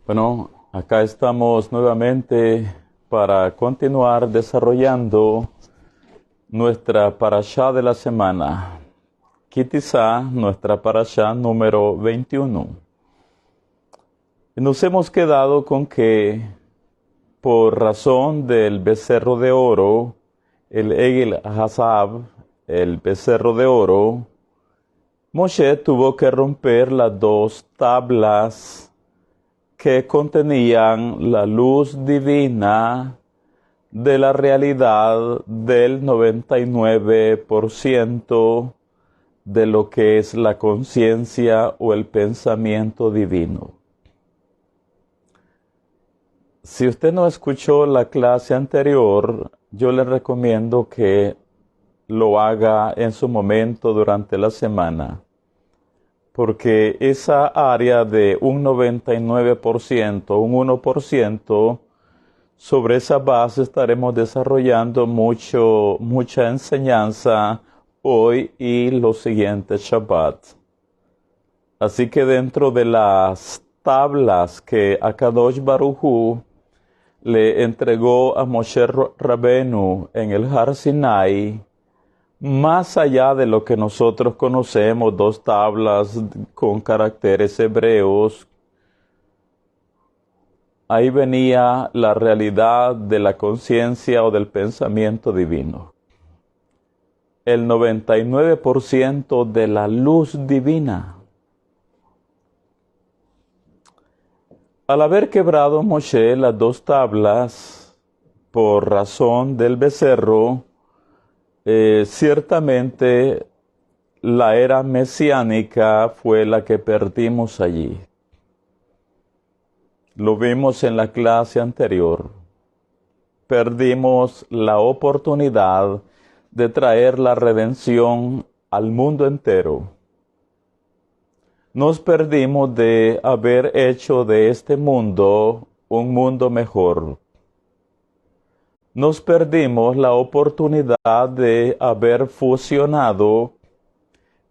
Bueno, acá estamos nuevamente para continuar desarrollando nuestra parashá de la semana. Quizá nuestra parashá número 21. Y nos hemos quedado con que, por razón del becerro de oro, el Egel Hazab, el becerro de oro, Moshe tuvo que romper las dos tablas que contenían la luz divina de la realidad del 99% de lo que es la conciencia o el pensamiento divino. Si usted no escuchó la clase anterior, yo le recomiendo que lo haga en su momento durante la semana, porque esa área de un 99%, un 1%, sobre esa base estaremos desarrollando mucha enseñanza hoy y los siguientes Shabbat. Así que dentro de las tablas que Akadosh Baruj Hu le entregó a Moshe Rabenu en el Har Sinai, más allá de lo que nosotros conocemos, dos tablas con caracteres hebreos, ahí venía la realidad de la conciencia o del pensamiento divino. El 99% de la luz divina. Al haber quebrado Moshe las dos tablas por razón del becerro, ciertamente la era mesiánica fue la que perdimos allí. Lo vimos en la clase anterior. Perdimos la oportunidad de traer la redención al mundo entero. Nos perdimos de haber hecho de este mundo un mundo mejor. Nos perdimos la oportunidad de haber fusionado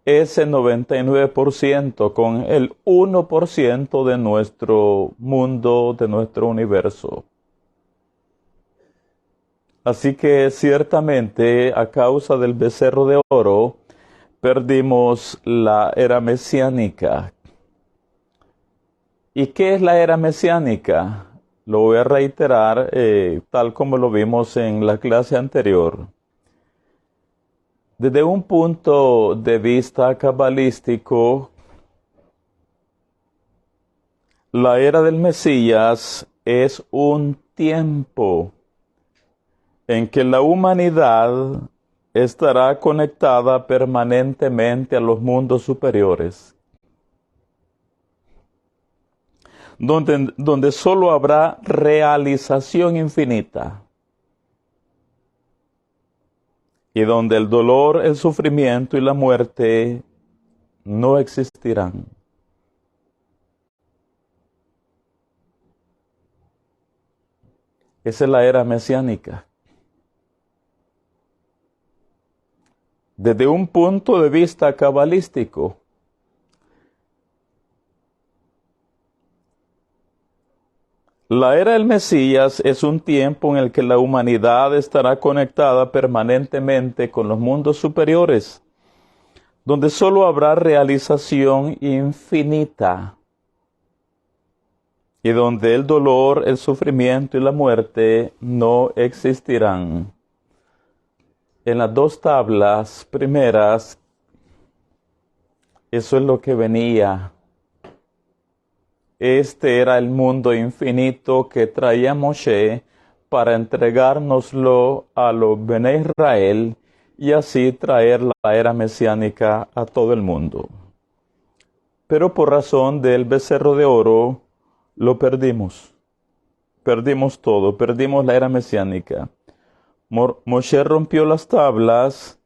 ese 99% con el 1% de nuestro mundo, de nuestro universo. Así que ciertamente a causa del becerro de oro perdimos la era mesiánica. ¿Y qué es la era mesiánica? Lo voy a reiterar tal como lo vimos en la clase anterior. Desde un punto de vista cabalístico, la era del Mesías es un tiempo en que la humanidad estará conectada permanentemente a los mundos superiores, donde solo habrá realización infinita, y donde el dolor, el sufrimiento y la muerte no existirán. Esa es la era mesiánica. Desde un punto de vista cabalístico, la era del Mesías es un tiempo en el que la humanidad estará conectada permanentemente con los mundos superiores, donde solo habrá realización infinita y donde el dolor, el sufrimiento y la muerte no existirán. En las dos tablas primeras, eso es lo que venía. Este era el mundo infinito que traía Moshe para entregárnoslo a los Bene Israel y así traer la era mesiánica a todo el mundo. Pero por razón del becerro de oro, lo perdimos. Perdimos todo, perdimos la era mesiánica. Moshe rompió las tablas,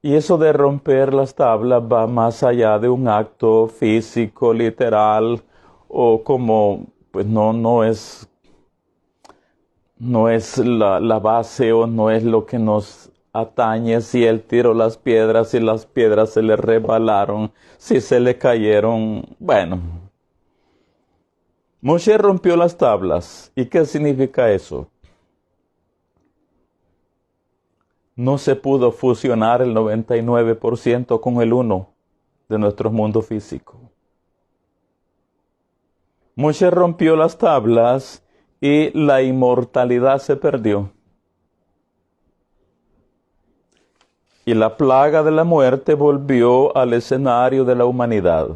y eso de romper las tablas va más allá de un acto físico, literal, o como, pues no es la base o no es lo que nos atañe si él tiró las piedras y las piedras se le resbalaron, si se le cayeron, bueno. Moshe rompió las tablas. ¿Y qué significa eso? No se pudo fusionar el 99% con el 1% de nuestro mundo físico. Moshe rompió las tablas y la inmortalidad se perdió. Y la plaga de la muerte volvió al escenario de la humanidad.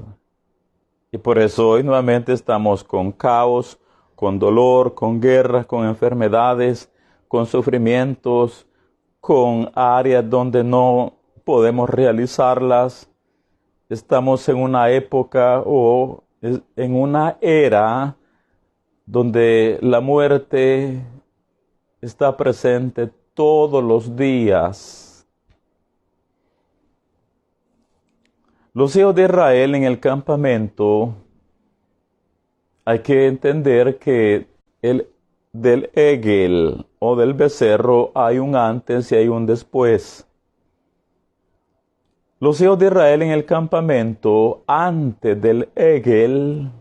Y por eso hoy nuevamente estamos con caos, con dolor, con guerras, con enfermedades, con sufrimientos, con áreas donde no podemos realizarlas. Estamos en una época o en una era donde la muerte está presente todos los días. Los hijos de Israel en el campamento, hay que entender que del egel o del becerro hay un antes y hay un después. Los hijos de Israel en el campamento, antes del egel,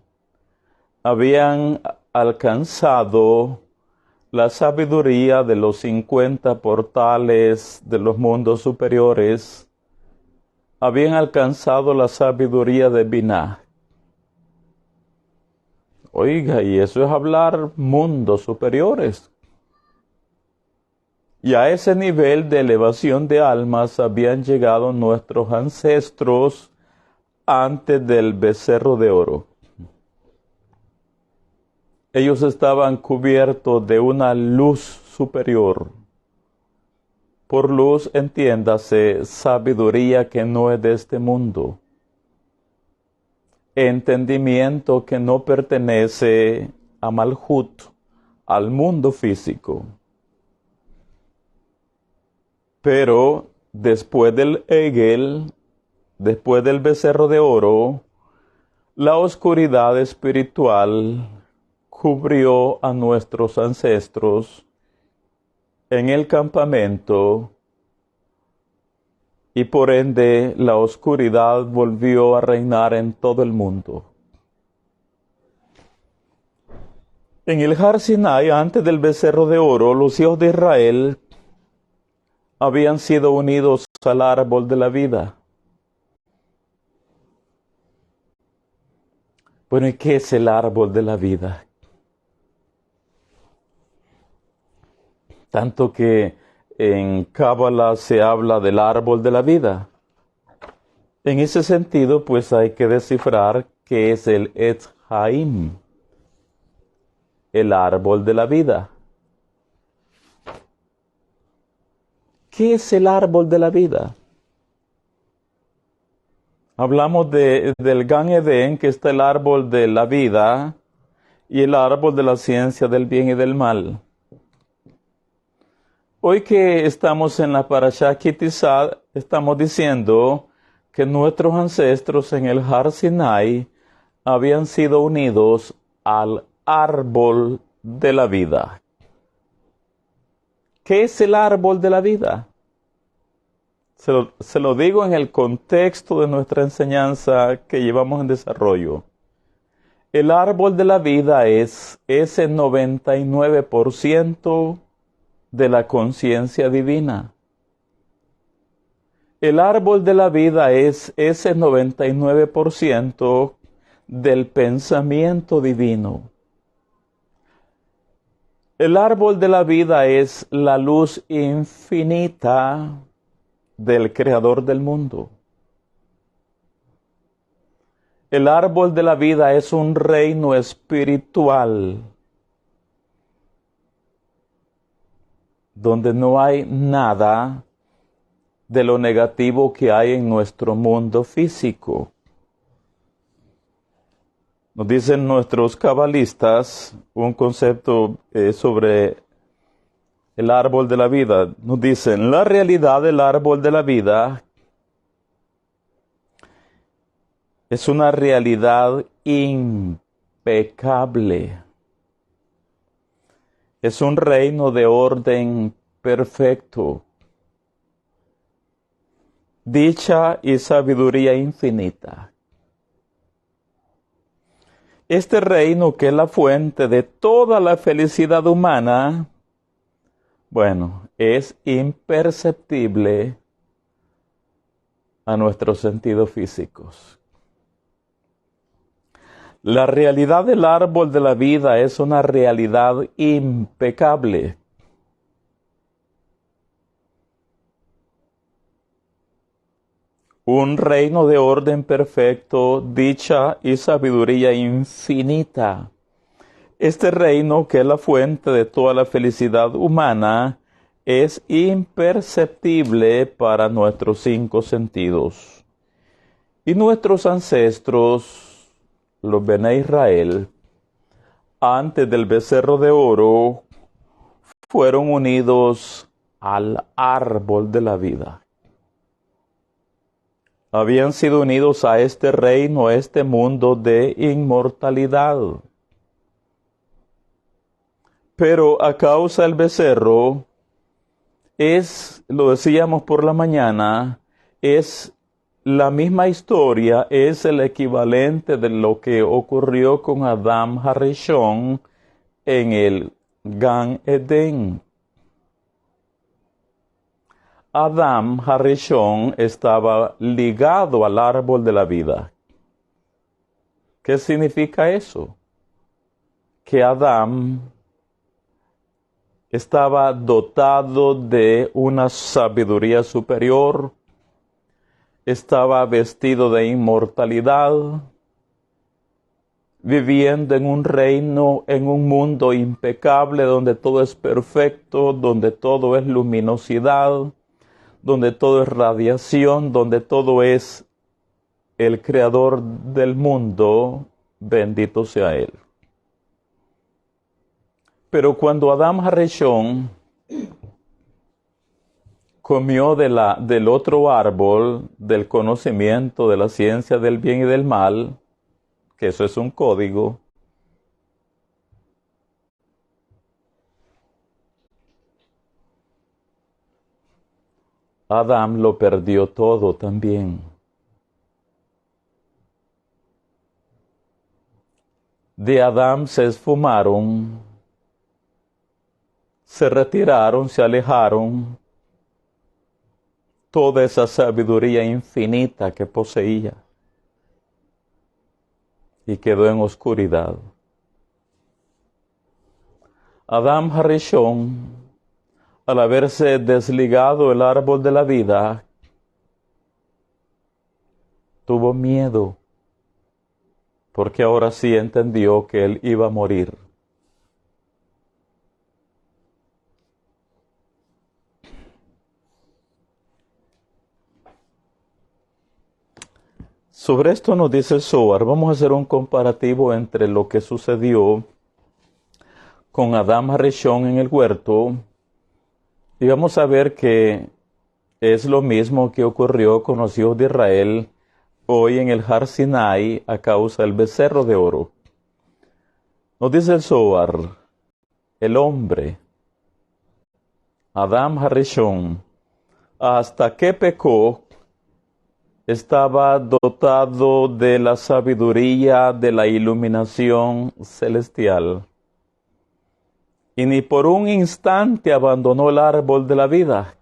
habían alcanzado la sabiduría de los 50 portales de los mundos superiores. Habían alcanzado la sabiduría de Binah. Oiga, y eso es hablar mundos superiores. Y a ese nivel de elevación de almas habían llegado nuestros ancestros antes del becerro de oro. Ellos estaban cubiertos de una luz superior. Por luz entiéndase sabiduría que no es de este mundo. Entendimiento que no pertenece a Malhut, al mundo físico. Pero después del egel, después del becerro de oro, la oscuridad espiritual cubrió a nuestros ancestros en el campamento y por ende la oscuridad volvió a reinar en todo el mundo. En el Har Sinai, antes del becerro de oro, los hijos de Israel habían sido unidos al árbol de la vida. Bueno, ¿y qué es el árbol de la vida? Tanto que en Cábala se habla del árbol de la vida. En ese sentido, pues hay que descifrar qué es el Etz Haim, el árbol de la vida. ¿Qué es el árbol de la vida? Hablamos del Gan Edén, que está el árbol de la vida, y el árbol de la ciencia del bien y del mal. Hoy que estamos en la Parashá Ki Tisa, estamos diciendo que nuestros ancestros en el Har Sinai habían sido unidos al árbol de la vida. ¿Qué es el árbol de la vida? Se lo digo en el contexto de nuestra enseñanza que llevamos en desarrollo. El árbol de la vida es ese 99% de la conciencia divina. El árbol de la vida es ese 99% del pensamiento divino. El árbol de la vida es la luz infinita del Creador del mundo. El árbol de la vida es un reino espiritual donde no hay nada de lo negativo que hay en nuestro mundo físico. Nos dicen nuestros cabalistas un concepto sobre el árbol de la vida. Nos dicen, la realidad del árbol de la vida es una realidad impecable. Es un reino de orden perfecto, dicha y sabiduría infinita. Este reino, que es la fuente de toda la felicidad humana, bueno, es imperceptible a nuestros sentidos físicos. La realidad del árbol de la vida es una realidad impecable. Un reino de orden perfecto, dicha y sabiduría infinita. Este reino, que es la fuente de toda la felicidad humana, es imperceptible para nuestros 5 sentidos. Y nuestros ancestros, los Bene Israel, antes del becerro de oro, fueron unidos al árbol de la vida. Habían sido unidos a este reino, a este mundo de inmortalidad. Pero a causa del becerro, lo decíamos por la mañana, es la misma historia, es el equivalente de lo que ocurrió con Adán Harishon en el Gan Edén. Adán Harishon estaba ligado al árbol de la vida. ¿Qué significa eso? Que Adán estaba dotado de una sabiduría superior, estaba vestido de inmortalidad, viviendo en un reino, en un mundo impecable, donde todo es perfecto, donde todo es luminosidad, donde todo es radiación, donde todo es el creador del mundo, bendito sea Él. Pero cuando Adán Harishon comió del otro árbol, del conocimiento, de la ciencia del bien y del mal, que eso es un código, Adán lo perdió todo también. De Adán se esfumaron, se retiraron, se alejaron toda esa sabiduría infinita que poseía y quedó en oscuridad. Adán Harishon, al haberse desligado el árbol de la vida, tuvo miedo, porque ahora sí entendió que él iba a morir. Sobre esto nos dice el Zohar. Vamos a hacer un comparativo entre lo que sucedió con Adán Harishon en el huerto, y vamos a ver que es lo mismo que ocurrió con los hijos de Israel hoy en el Har Sinai a causa del becerro de oro. Nos dice el Zohar, el hombre, Adán Harishon, hasta que pecó, estaba dotado de la sabiduría de la iluminación celestial. Y ni por un instante abandonó el árbol de la vida.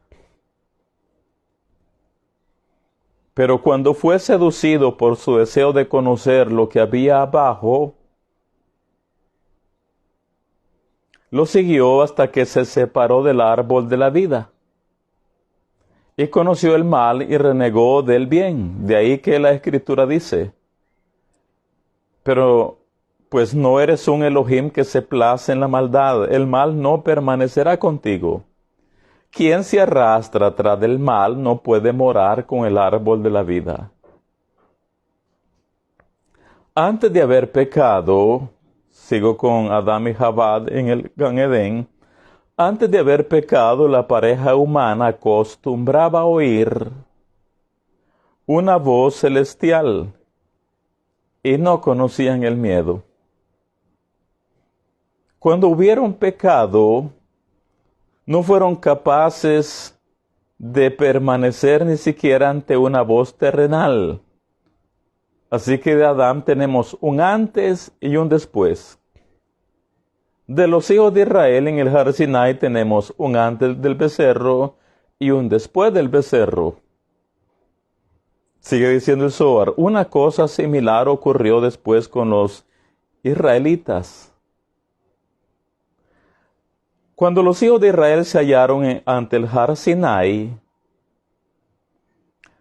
Pero cuando fue seducido por su deseo de conocer lo que había abajo, lo siguió hasta que se separó del árbol de la vida. Y conoció el mal y renegó del bien. De ahí que la Escritura dice, pero pues no eres un Elohim que se place en la maldad, el mal no permanecerá contigo. Quien se arrastra tras del mal no puede morar con el árbol de la vida. Antes de haber pecado, sigo con Adán y Jabad en el Gan Edén, antes de haber pecado, la pareja humana acostumbraba a oír una voz celestial y no conocían el miedo. Cuando hubieron pecado, no fueron capaces de permanecer ni siquiera ante una voz terrenal. Así que de Adán tenemos un antes y un después. De los hijos de Israel en el Har Sinai tenemos un antes del becerro y un después del becerro. Sigue diciendo el Zohar, una cosa similar ocurrió después con los israelitas. Cuando los hijos de Israel se hallaron ante el Har Sinai,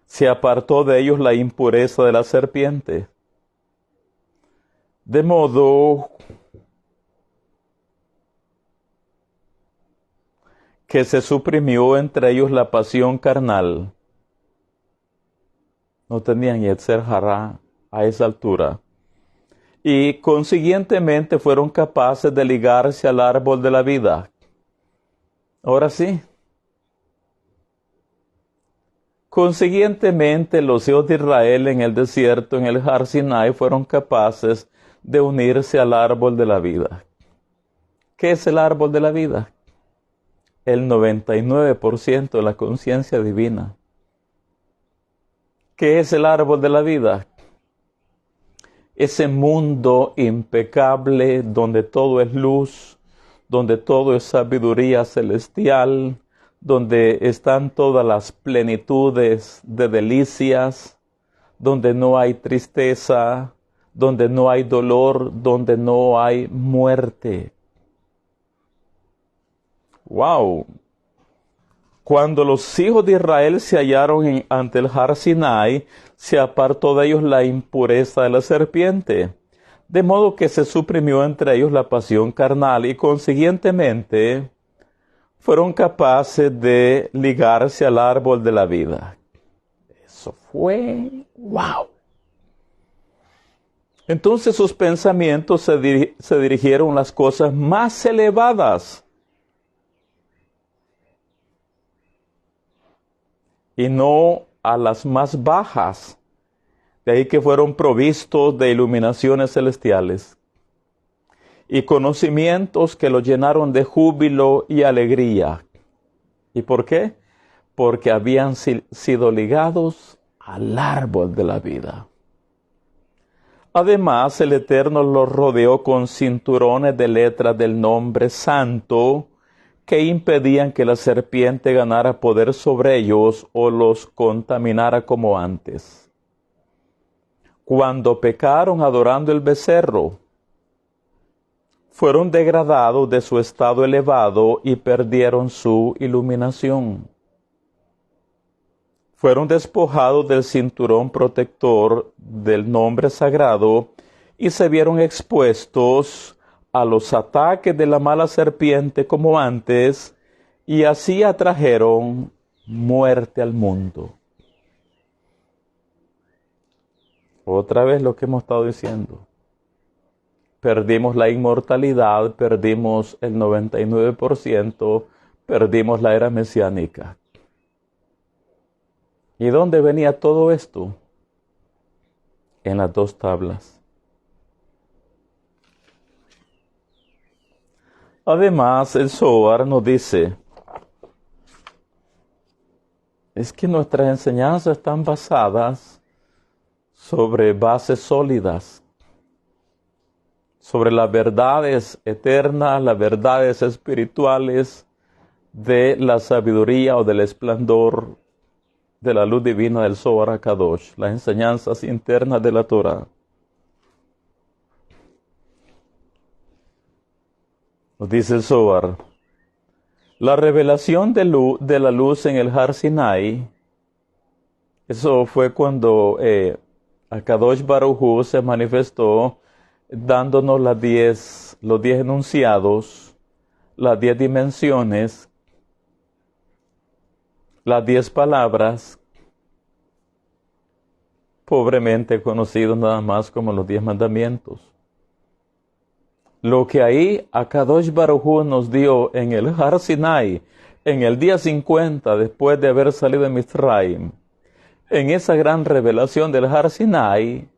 se apartó de ellos la impureza de la serpiente. De modo que se suprimió entre ellos la pasión carnal. No tenían Yetzer Hará a esa altura. Y consiguientemente fueron capaces de ligarse al árbol de la vida. Ahora sí. Consiguientemente los hijos de Israel en el desierto, en el Har Sinai, fueron capaces de unirse al árbol de la vida. ¿Qué es el árbol de la vida? El 99% de la conciencia divina. ¿Qué es el árbol de la vida? Ese mundo impecable donde todo es luz, donde todo es sabiduría celestial, donde están todas las plenitudes de delicias, donde no hay tristeza, donde no hay dolor, donde no hay muerte. ¡Wow! Cuando los hijos de Israel se hallaron ante el Har Sinai, se apartó de ellos la impureza de la serpiente, de modo que se suprimió entre ellos la pasión carnal y consiguientemente fueron capaces de ligarse al árbol de la vida. Eso fue ¡wow! Entonces sus pensamientos se dirigieron a las cosas más elevadas y no a las más bajas. De ahí que fueron provistos de iluminaciones celestiales y conocimientos que los llenaron de júbilo y alegría. ¿Y por qué? Porque habían sido ligados al árbol de la vida. Además, el Eterno los rodeó con cinturones de letras del nombre santo que impedían que la serpiente ganara poder sobre ellos o los contaminara como antes. Cuando pecaron adorando el becerro, fueron degradados de su estado elevado y perdieron su iluminación. Fueron despojados del cinturón protector del nombre sagrado y se vieron expuestos a los ataques de la mala serpiente como antes, y así atrajeron muerte al mundo. Otra vez lo que hemos estado diciendo. Perdimos la inmortalidad, perdimos el 99%, perdimos la era mesiánica. ¿Y dónde venía todo esto? En las dos tablas. Además, el Zohar nos dice, es que nuestras enseñanzas están basadas sobre bases sólidas, sobre las verdades eternas, las verdades espirituales de la sabiduría o del esplendor de la luz divina del Zohar HaKadosh, las enseñanzas internas de la Torah. Nos dice el Zohar, la revelación de la luz en el Har Sinai, eso fue cuando HaKadosh Baruj Hu se manifestó dándonos los 10 enunciados, las 10 dimensiones, las 10 palabras, pobremente conocidos nada más como los 10 mandamientos. Lo que ahí HaKadosh Baruj Hu nos dio en el Har Sinai, en el día 50 después de haber salido de Mitzrayim, en esa gran revelación del Har Sinai,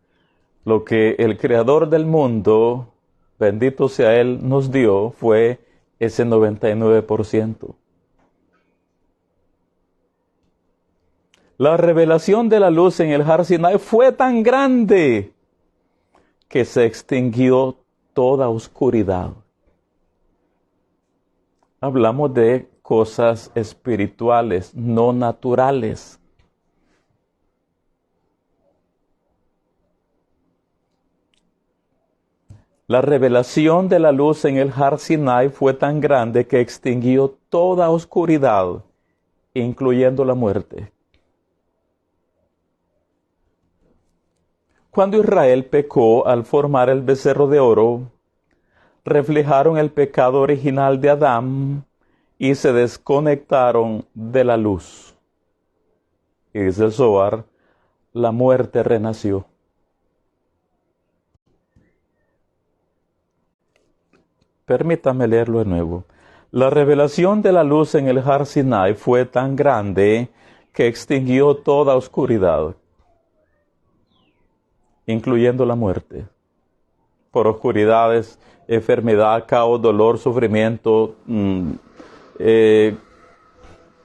lo que el Creador del mundo, bendito sea Él, nos dio fue ese 99%. La revelación de la luz en el Har Sinai fue tan grande que se extinguió toda oscuridad. Hablamos de cosas espirituales, no naturales. La revelación de la luz en el Har Sinai fue tan grande que extinguió toda oscuridad, incluyendo la muerte. Cuando Israel pecó al formar el becerro de oro, reflejaron el pecado original de Adán y se desconectaron de la luz. Y dice el Zohar, la muerte renació. Permítame leerlo de nuevo. La revelación de la luz en el Har Sinai fue tan grande que extinguió toda oscuridad, incluyendo la muerte. Por oscuridades, enfermedad, caos, dolor, sufrimiento,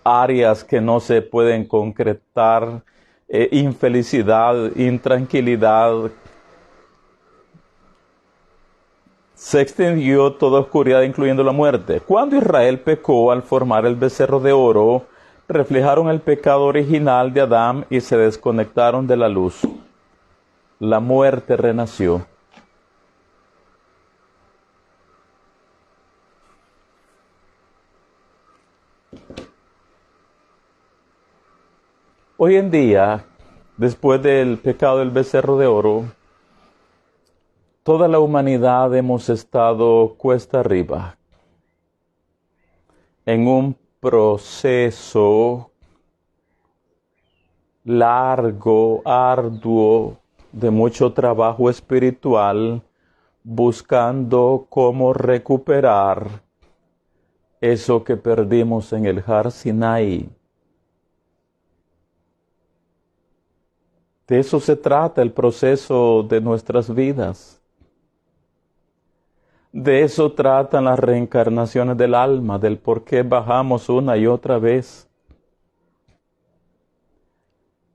áreas que no se pueden concretar, infelicidad, intranquilidad. Se extinguió toda oscuridad, incluyendo la muerte. Cuando Israel pecó al formar el becerro de oro, reflejaron el pecado original de Adán y se desconectaron de la luz. La muerte renació. Hoy en día, después del pecado del becerro de oro, toda la humanidad hemos estado cuesta arriba en un proceso largo, arduo, de mucho trabajo espiritual, buscando cómo recuperar eso que perdimos en el Har Sinai. De eso se trata el proceso de nuestras vidas. De eso tratan las reencarnaciones del alma, del por qué bajamos una y otra vez.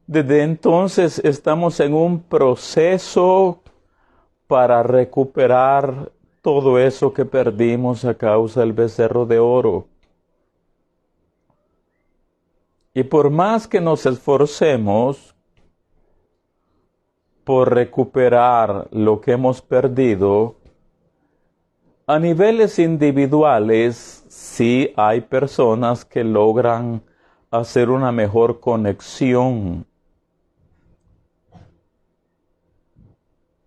Desde entonces estamos en un proceso para recuperar todo eso que perdimos a causa del becerro de oro. Y por más que nos esforcemos por recuperar lo que hemos perdido, a niveles individuales sí hay personas que logran hacer una mejor conexión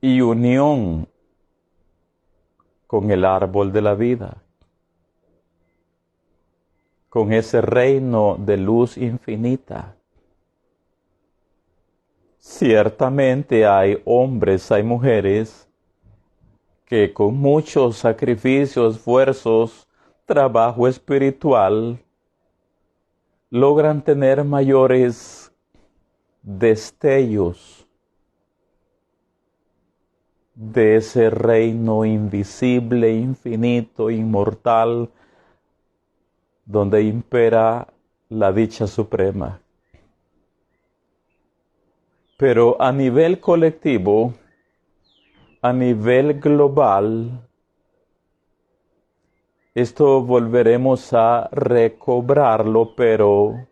y unión con el árbol de la vida, con ese reino de luz infinita. Ciertamente hay hombres, hay mujeres que con muchos sacrificios, esfuerzos, trabajo espiritual, logran tener mayores destellos de ese reino invisible, infinito, inmortal, donde impera la dicha suprema. Pero a nivel colectivo, a nivel global, esto volveremos a recobrarlo, pero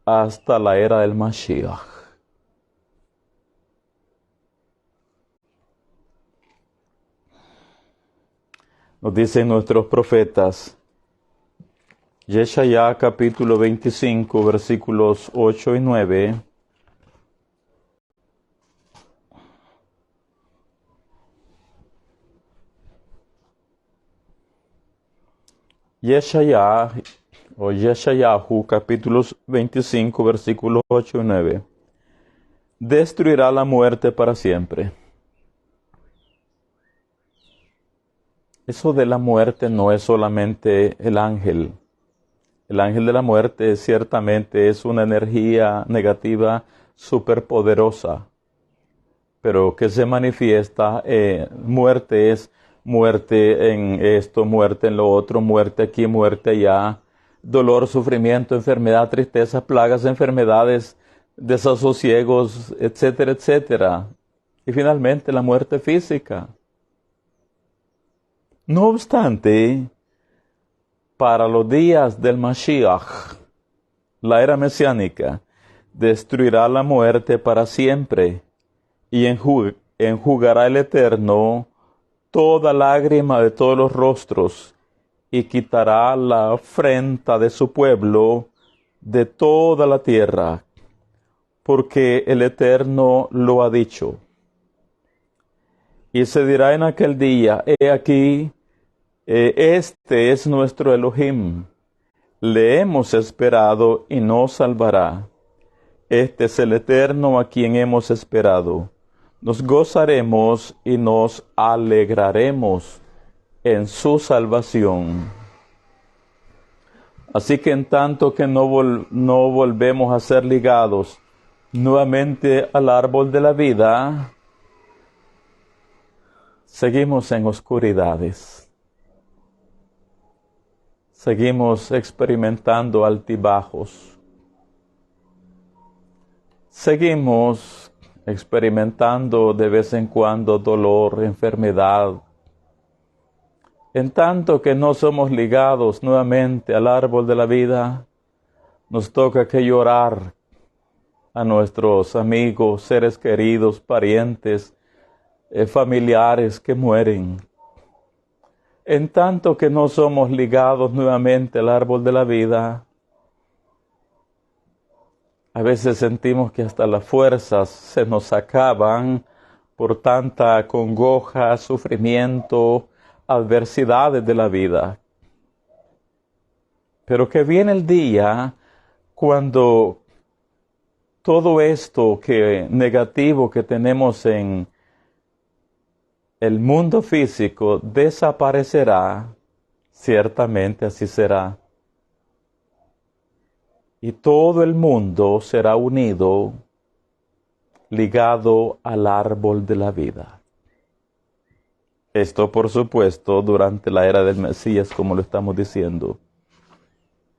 hasta la era del Mashiach. Nos dicen nuestros profetas, Yeshaya capítulo 25, versículos 8 y 9, Yeshayahu capítulo 25, versículos 8 y 9, destruirá la muerte para siempre. Eso de la muerte no es solamente el ángel. El ángel de la muerte ciertamente es una energía negativa superpoderosa, pero que se manifiesta, muerte es muerte en esto, muerte en lo otro, muerte aquí, muerte allá, dolor, sufrimiento, enfermedad, tristeza, plagas, enfermedades, desasosiegos, etcétera, etcétera. Y finalmente la muerte física. No obstante, para los días del Mashiach, la era mesiánica, destruirá la muerte para siempre y enjugará el Eterno toda lágrima de todos los rostros y quitará la afrenta de su pueblo de toda la tierra, porque el Eterno lo ha dicho. Y se dirá en aquel día, he aquí, este es nuestro Elohim, le hemos esperado y nos salvará. Este es el Eterno a quien hemos esperado. Nos gozaremos y nos alegraremos en su salvación. Así que en tanto que no volvemos a ser ligados nuevamente al árbol de la vida, seguimos en oscuridades. Seguimos experimentando altibajos. Seguimos experimentando de vez en cuando dolor, enfermedad. En tanto que no somos ligados nuevamente al árbol de la vida, nos toca que llorar a nuestros amigos, seres queridos, parientes, familiares que mueren. En tanto que no somos ligados nuevamente al árbol de la vida, a veces sentimos que hasta las fuerzas se nos acaban por tanta congoja, sufrimiento, adversidades de la vida. Pero que viene el día cuando todo esto negativo que tenemos en el mundo físico desaparecerá, ciertamente así será. Y todo el mundo será unido, ligado al árbol de la vida. Esto, por supuesto, durante la era del Mesías, como lo estamos diciendo.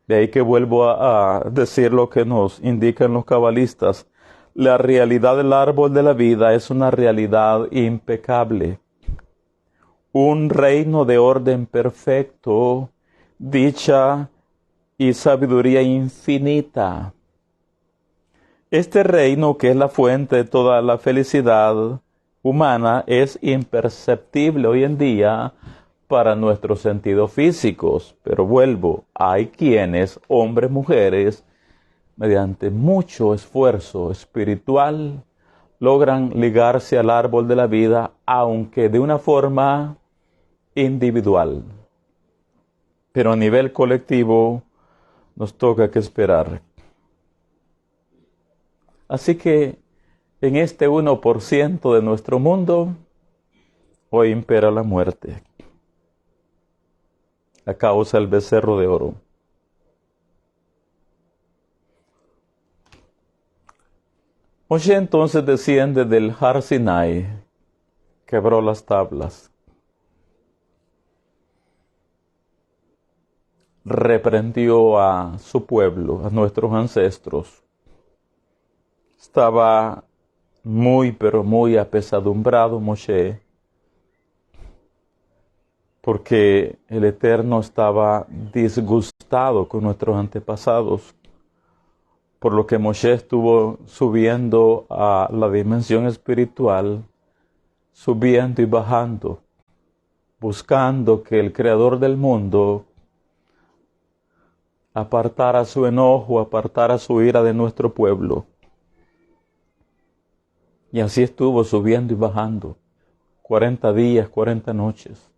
De ahí que vuelvo a decir lo que nos indican los cabalistas. La realidad del árbol de la vida es una realidad impecable. Un reino de orden perfecto, dicha y sabiduría infinita. Este reino, que es la fuente de toda la felicidad humana, es imperceptible hoy en día para nuestros sentidos físicos. Pero vuelvo, hay quienes, hombres, mujeres, mediante mucho esfuerzo espiritual, logran ligarse al árbol de la vida, aunque de una forma individual. Pero a nivel colectivo nos toca que esperar. Así que en este 1% de nuestro mundo, hoy impera la muerte, a causa del becerro de oro. Moshe entonces desciende del Har Sinai, quebró las tablas, reprendió a su pueblo, a nuestros ancestros. Estaba muy, pero muy apesadumbrado Moshe, porque el Eterno estaba disgustado con nuestros antepasados, por lo que Moshe estuvo subiendo a la dimensión espiritual, subiendo y bajando, buscando que el Creador del mundo apartara su enojo, apartara su ira de nuestro pueblo. Y así estuvo subiendo y bajando, 40 días, 40 noches.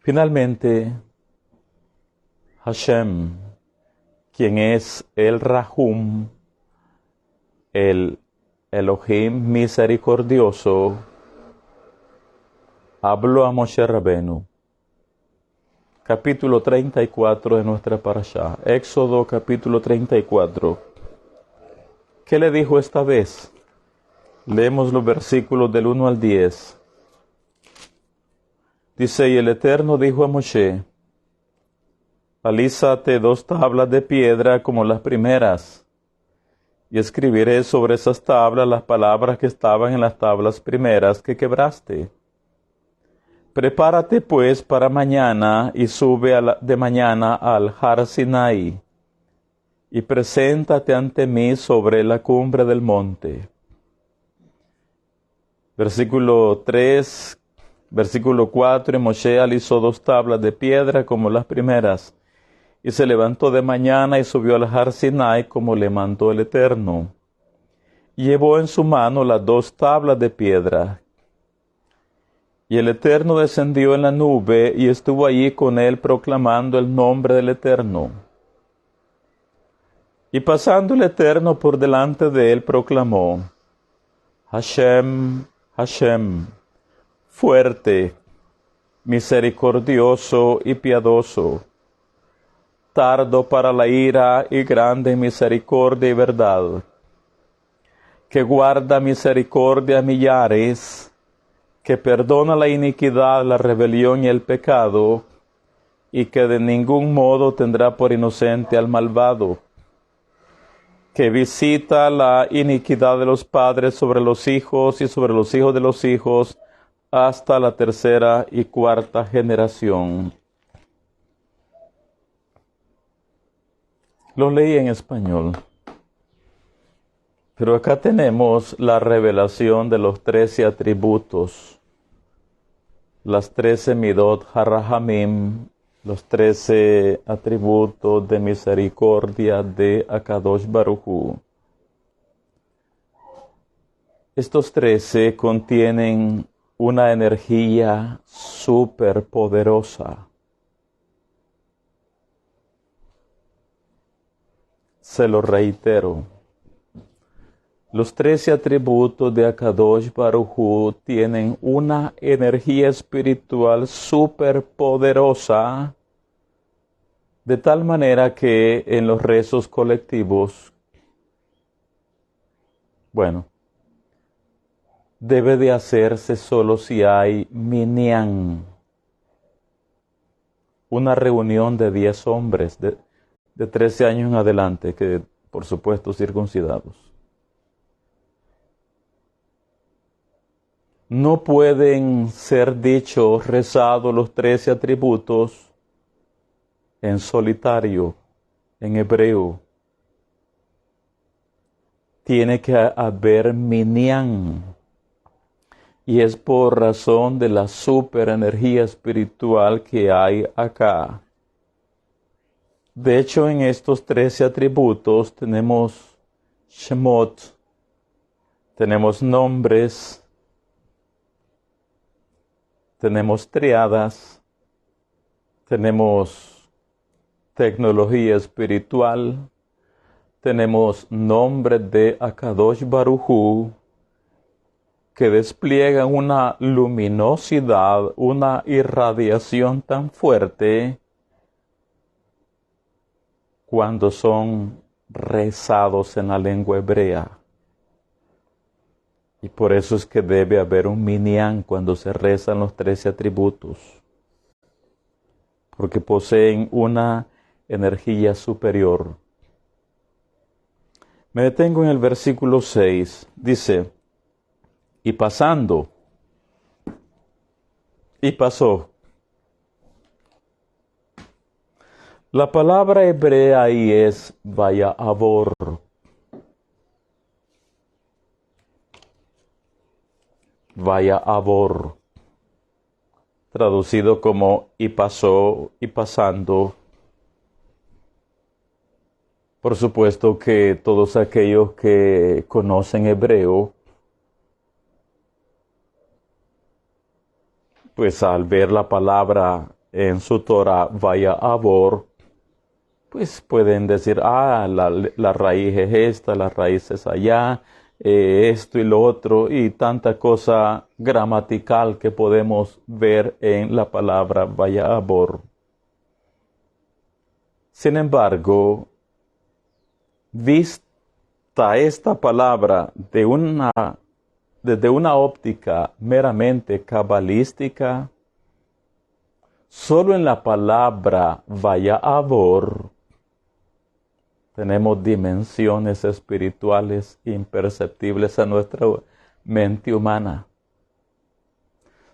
Finalmente, Hashem, quien es el Rahum, el Elohim misericordioso, habló a Moshe Rabenu. Capítulo 34 de nuestra parashá, Éxodo capítulo 34. ¿Qué le dijo esta vez? Leemos los versículos del 1 al 10. Dice, y el Eterno dijo a Moshe, alízate 2 tablas de piedra como las primeras, y escribiré sobre esas tablas las palabras que estaban en las tablas primeras que quebraste. Prepárate pues para mañana y sube de mañana al Har Sinai y preséntate ante mí sobre la cumbre del monte. Versículo 3, versículo 4, y Moshe alisó 2 tablas de piedra como las primeras, y se levantó de mañana y subió al Har Sinai como le mandó el Eterno. Y llevó en su mano las 2 tablas de piedra. Y el Eterno descendió en la nube y estuvo allí con él proclamando el nombre del Eterno. Y pasando el Eterno por delante de él proclamó: Hashem, Hashem, fuerte, misericordioso y piadoso, tardo para la ira y grande en misericordia y verdad, que guarda misericordia a millares, que perdona la iniquidad, la rebelión y el pecado, y que de ningún modo tendrá por inocente al malvado, que visita la iniquidad de los padres sobre los hijos y sobre los hijos de los hijos, hasta la 3ª y 4ª generación. Lo leí en español. Pero acá tenemos la revelación de los 13 atributos, las 13 midot harahamim, los 13 atributos de misericordia de Akadosh Baruj Hu. Estos 13 contienen una energía superpoderosa. Se lo reitero. Los 13 atributos de Akadosh Baruj Hu tienen una energía espiritual superpoderosa, de tal manera que en los rezos colectivos, debe de hacerse solo si hay minyan, una reunión de 10 hombres de 13 años en adelante, que por supuesto circuncidados. No pueden ser dichos, rezados los 13 atributos en solitario, en hebreo. Tiene que haber minyan. Y es por razón de la superenergía espiritual que hay acá. De hecho, en estos 13 atributos tenemos shemot, tenemos nombres, tenemos triadas, tenemos tecnología espiritual, tenemos nombres de Akadosh Baruj Hu, que despliegan una luminosidad, una irradiación tan fuerte cuando son rezados en la lengua hebrea. Y por eso es que debe haber un minyan cuando se rezan los 13 atributos, porque poseen una energía superior. Me detengo en el versículo 6, dice: y pasando, y pasó. La palabra hebrea ahí es vaya'avor. Vaya'avor, traducido como y pasó, y pasando. Por supuesto que todos aquellos que conocen hebreo, pues al ver la palabra en su Torah, vaya'avor, pues pueden decir, la raíz es esta, la raíz es allá, esto y lo otro, y tanta cosa gramatical que podemos ver en la palabra vaya'avor. Sin embargo, vista esta palabra desde una óptica meramente cabalística, solo en la palabra vaya'avor tenemos dimensiones espirituales imperceptibles a nuestra mente humana.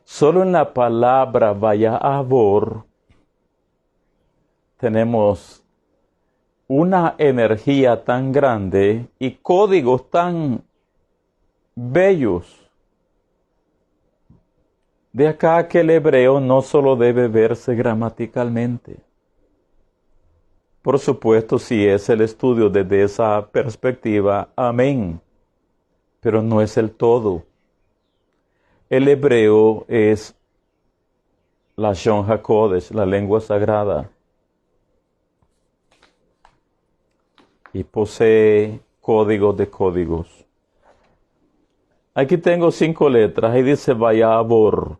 Solo en la palabra Vayavor tenemos una energía tan grande y códigos tan bellos. De acá que el hebreo no solo debe verse gramaticalmente. Por supuesto, si es el estudio desde esa perspectiva, amén. Pero no es el todo. El hebreo es la Lashon HaKodesh, la lengua sagrada. Y posee códigos de códigos. Aquí tengo 5 letras y dice Vayavor.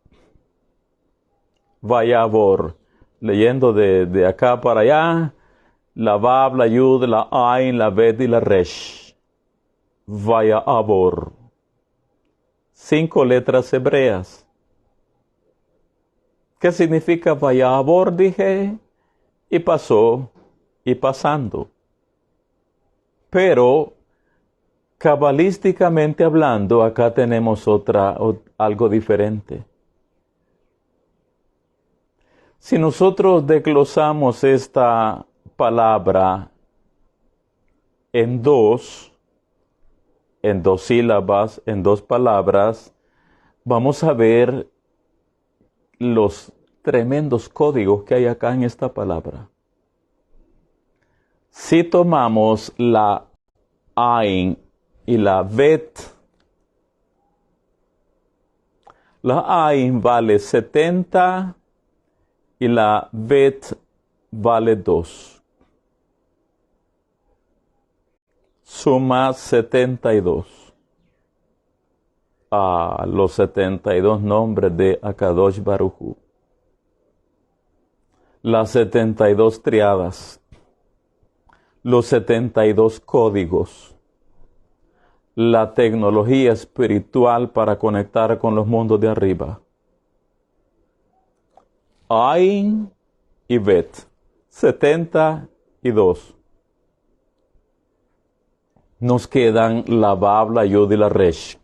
Vayavor. Leyendo de acá para allá, la Vav, la Yud, la Ain, la Bet y la Resh. Vayavor. 5 letras hebreas. ¿Qué significa Vayavor? Dije, y pasó, y pasando. Pero, cabalísticamente hablando, acá tenemos algo diferente. Si nosotros desglosamos esta palabra en dos sílabas, en 2 palabras, vamos a ver los tremendos códigos que hay acá en esta palabra. Si tomamos la Ain y la Bet, la Ain vale 70 y la Bet vale 2. Suma 72. Los 72 nombres de Akadosh Baruj Hu. Las 72 triadas. Los 72 códigos. La tecnología espiritual para conectar con los mundos de arriba. Ain y Bet. 72. Nos quedan la Vav, la Yud y la Resh.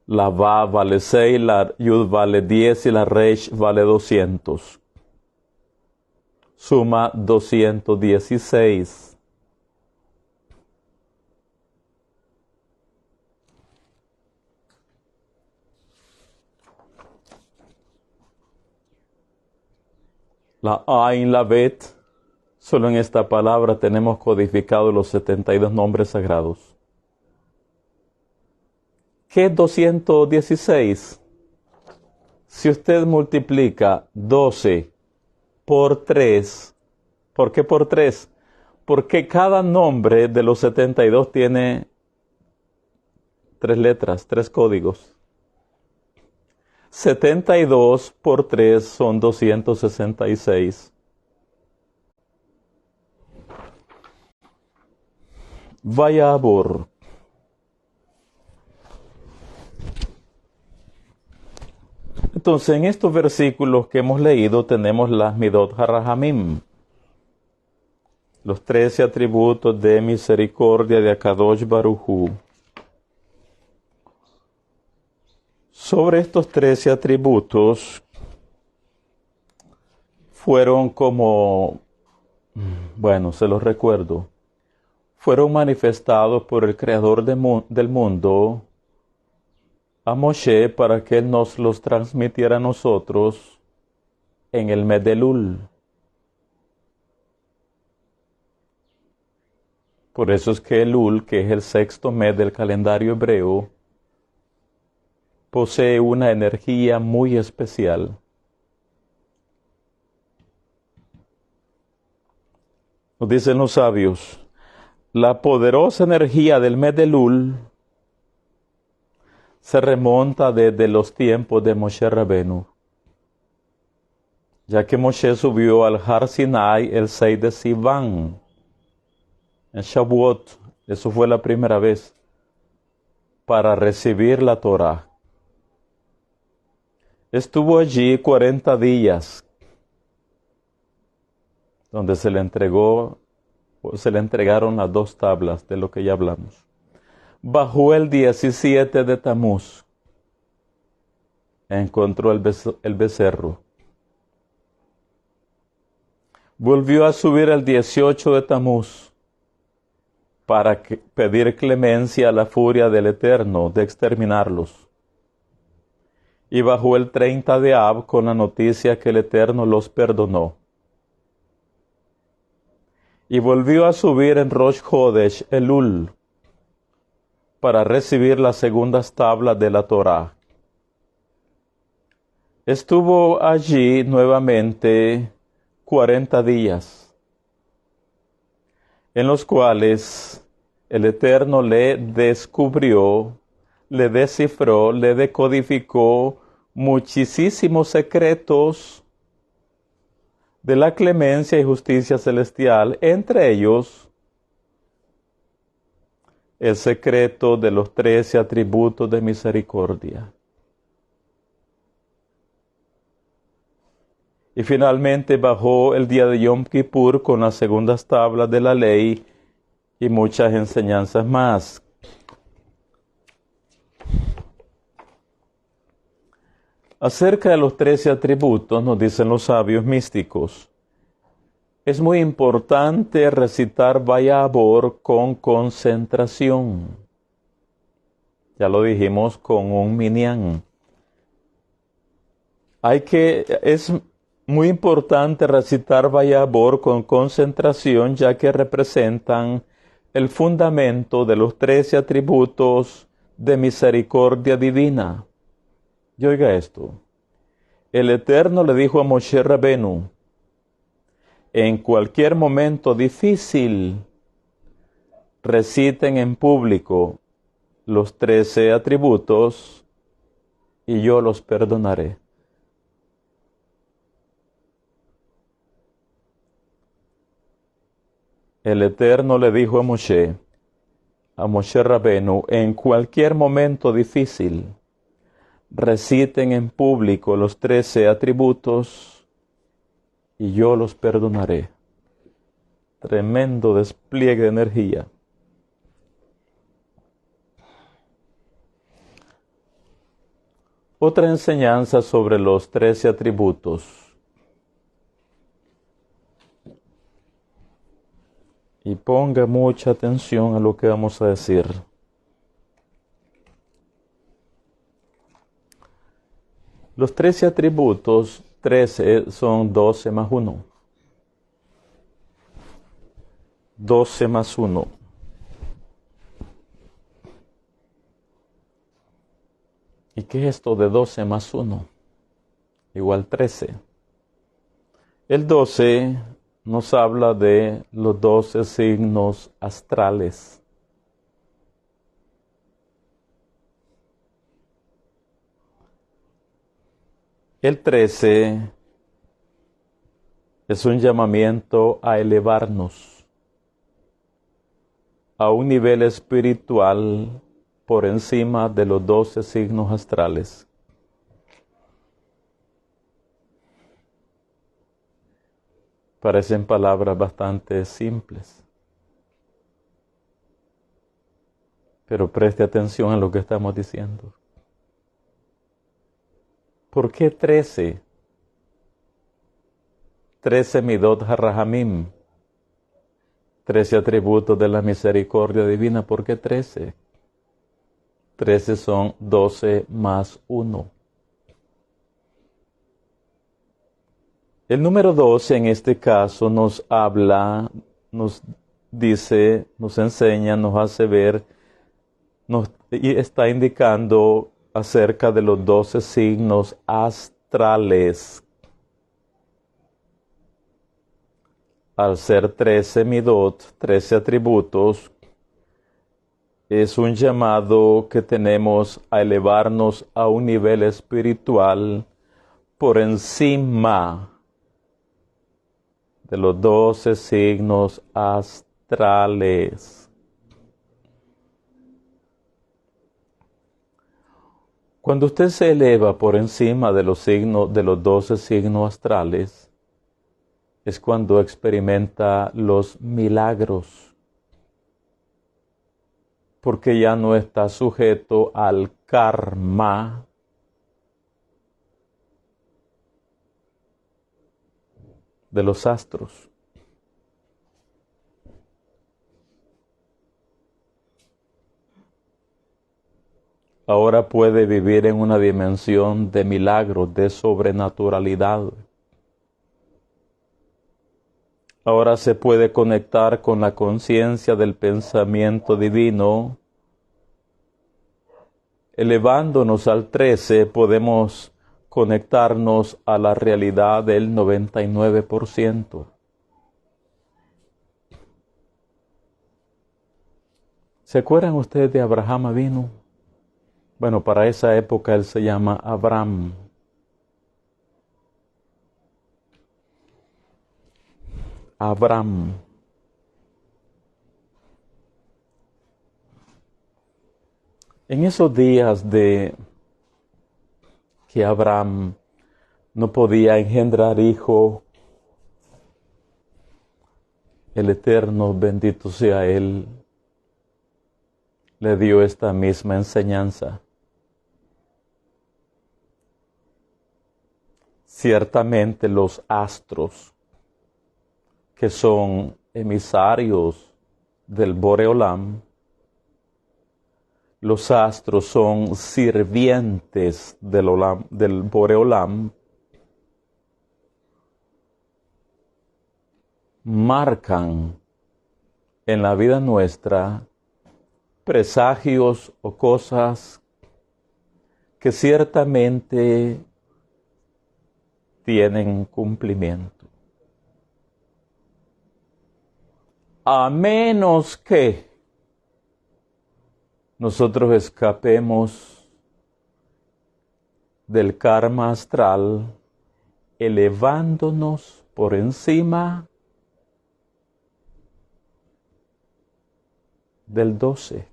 La Vav vale 6, la Yud vale 10 y la Resh vale 200. Suma 216. La Ain, la Bet, solo en esta palabra tenemos codificados los 72 nombres sagrados. ¿Qué es 216? Si usted multiplica 12 por 3, ¿por qué por 3? Porque cada nombre de los 72 tiene 3 letras, 3 códigos. 72 por 3 son 266. Vayavor. Entonces, en estos versículos que hemos leído tenemos las Midot HaRahamim, los 13 atributos de misericordia de Akadosh Baruj Hu. Sobre estos 13 atributos fueron se los recuerdo, fueron manifestados por el Creador del mundo a Moshe para que Él nos los transmitiera a nosotros en el mes de Elul. Por eso es que Elul, que es el 6º mes del calendario hebreo, posee una energía muy especial. Nos dicen los sabios, la poderosa energía del mes de Elul se remonta desde los tiempos de Moshe Rabenu, ya que Moshe subió al Har Sinai el 6 de Sivan, en Shavuot, eso fue la primera vez, para recibir la Torá. Estuvo allí 40 días, donde se le entregó se le entregaron las 2 tablas de lo que ya hablamos. Bajó el 17 de Tamuz, encontró el becerro. Volvió a subir el 18 de Tamuz para pedir clemencia a la furia del Eterno de exterminarlos. Y bajó el 30 de Ab con la noticia que el Eterno los perdonó. Y volvió a subir en Rosh Hodesh Elul para recibir las segundas tablas de la Torá. Estuvo allí nuevamente 40 días, en los cuales el Eterno le descubrió, le descifró, le decodificó muchísimos secretos de la clemencia y justicia celestial, entre ellos el secreto de los 13 atributos de misericordia. Y finalmente bajó el día de Yom Kippur con las segundas tablas de la ley y muchas enseñanzas más. Acerca de los 13 atributos, nos dicen los sabios místicos, es muy importante recitar Vayabor con concentración. Ya lo dijimos con un minyan. Es muy importante recitar Vayabor con concentración, ya que representan el fundamento de los 13 atributos de misericordia divina. Y oiga esto, el Eterno le dijo a Moshe Rabenu, en cualquier momento difícil, reciten en público los 13 atributos y yo los perdonaré. El Eterno le dijo a Moshe Rabenu, en cualquier momento difícil, reciten en público los 13 atributos y yo los perdonaré. Tremendo despliegue de energía. Otra enseñanza sobre los 13 atributos. Y ponga mucha atención a lo que vamos a decir. Los 13 atributos, 13 son 12 más 1. 12 más 1. ¿Y qué es esto de 12 más 1? Igual 13. El 12 nos habla de los 12 signos astrales. El 13 es un llamamiento a elevarnos a un nivel espiritual por encima de los 12 signos astrales. Parecen palabras bastante simples, pero preste atención a lo que estamos diciendo. ¿Por qué 13? 13 midot harahamim, 13 atributos de la misericordia divina. ¿Por qué 13? 13 son 12 más 1. El número 12 en este caso nos habla, nos dice, nos enseña, nos hace ver, y está indicando acerca de los 12 signos astrales. Al ser 13 midot, 13 atributos, es un llamado que tenemos a elevarnos a un nivel espiritual por encima de los 12 signos astrales. Cuando usted se eleva por encima de los 12 signos astrales, es cuando experimenta los milagros, porque ya no está sujeto al karma de los astros. Ahora puede vivir en una dimensión de milagros, de sobrenaturalidad. Ahora se puede conectar con la conciencia del pensamiento divino. Elevándonos al 13, podemos conectarnos a la realidad del 99%. ¿Se acuerdan ustedes de Abraham Avinu? Bueno, para esa época él se llama Abraham. Abraham. En esos días de que Abraham no podía engendrar hijo, el Eterno, bendito sea Él, le dio esta misma enseñanza. Ciertamente los astros, que son emisarios del Boreolam, los astros son sirvientes del Boreolam, marcan en la vida nuestra presagios o cosas que ciertamente tienen cumplimiento. A menos que nosotros escapemos del karma astral, elevándonos por encima del 12.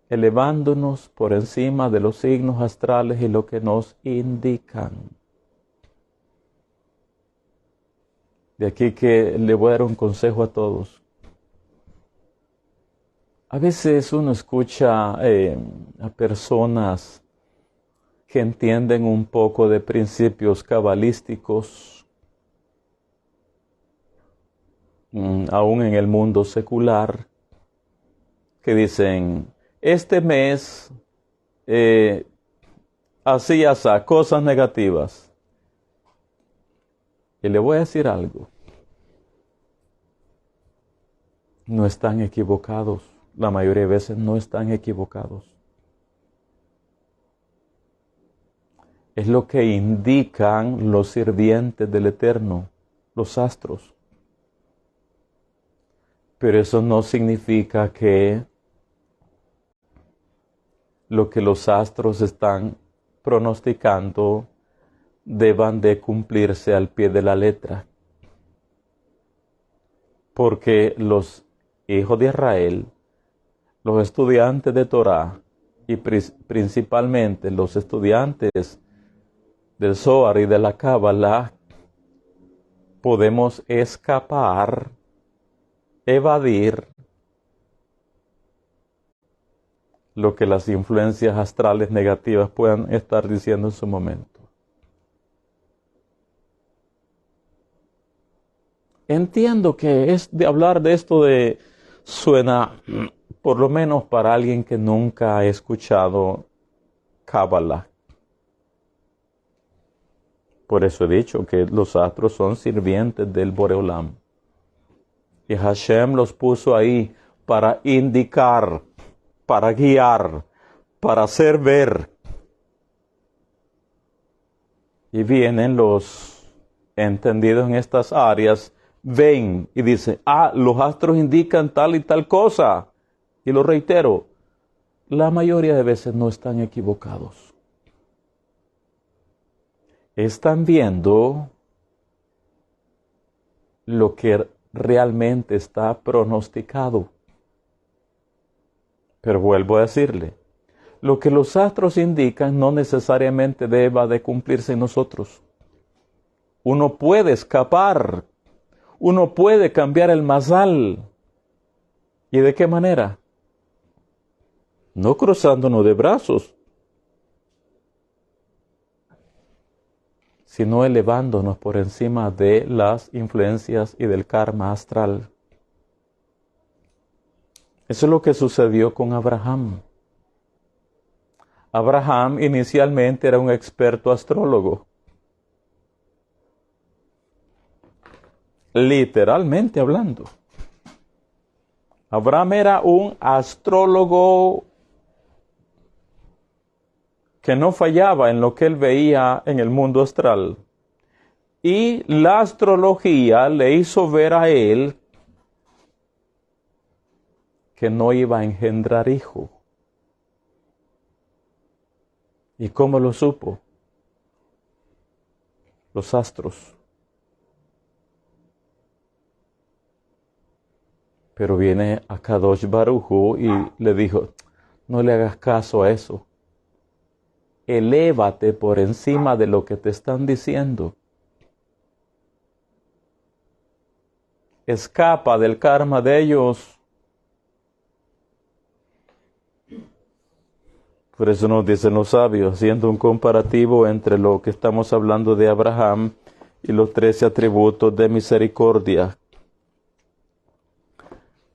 Elevándonos por encima de los signos astrales y lo que nos indican. De aquí que le voy a dar un consejo a todos. A veces uno escucha a personas que entienden un poco de principios cabalísticos, aún en el mundo secular, que dicen, este mes así, cosas negativas. Y le voy a decir algo. No están equivocados. La mayoría de veces no están equivocados. Es lo que indican los sirvientes del Eterno, los astros. Pero eso no significa que lo que los astros están pronosticando deban de cumplirse al pie de la letra. Porque los hijos de Israel, los estudiantes de Torah y principalmente los estudiantes del Zohar y de la Cábala, podemos escapar, evadir lo que las influencias astrales negativas puedan estar diciendo en su momento. Entiendo que hablar de esto suena, por lo menos para alguien que nunca ha escuchado Cábala. Por eso he dicho que los astros son sirvientes del Boreolam. Y Hashem los puso ahí para indicar, para guiar, para hacer ver. Y vienen los entendidos en estas áreas, ven y dicen, los astros indican tal y tal cosa. Y lo reitero, la mayoría de veces no están equivocados. Están viendo lo que realmente está pronosticado. Pero vuelvo a decirle, lo que los astros indican no necesariamente deba de cumplirse en nosotros. Uno puede escapar. Uno puede cambiar el mazal. ¿Y de qué manera? No cruzándonos de brazos, sino elevándonos por encima de las influencias y del karma astral. Eso es lo que sucedió con Abraham. Abraham inicialmente era un experto astrólogo. Literalmente hablando. Abraham era un astrólogo que no fallaba en lo que él veía en el mundo astral. Y la astrología le hizo ver a él que no iba a engendrar hijo. ¿Y cómo lo supo? Los astros. Pero viene Akadosh Baruj Hu y le dijo, no le hagas caso a eso. Elévate por encima de lo que te están diciendo. Escapa del karma de ellos. Por eso nos dicen los sabios, haciendo un comparativo entre lo que estamos hablando de Abraham y los 13 atributos de misericordia.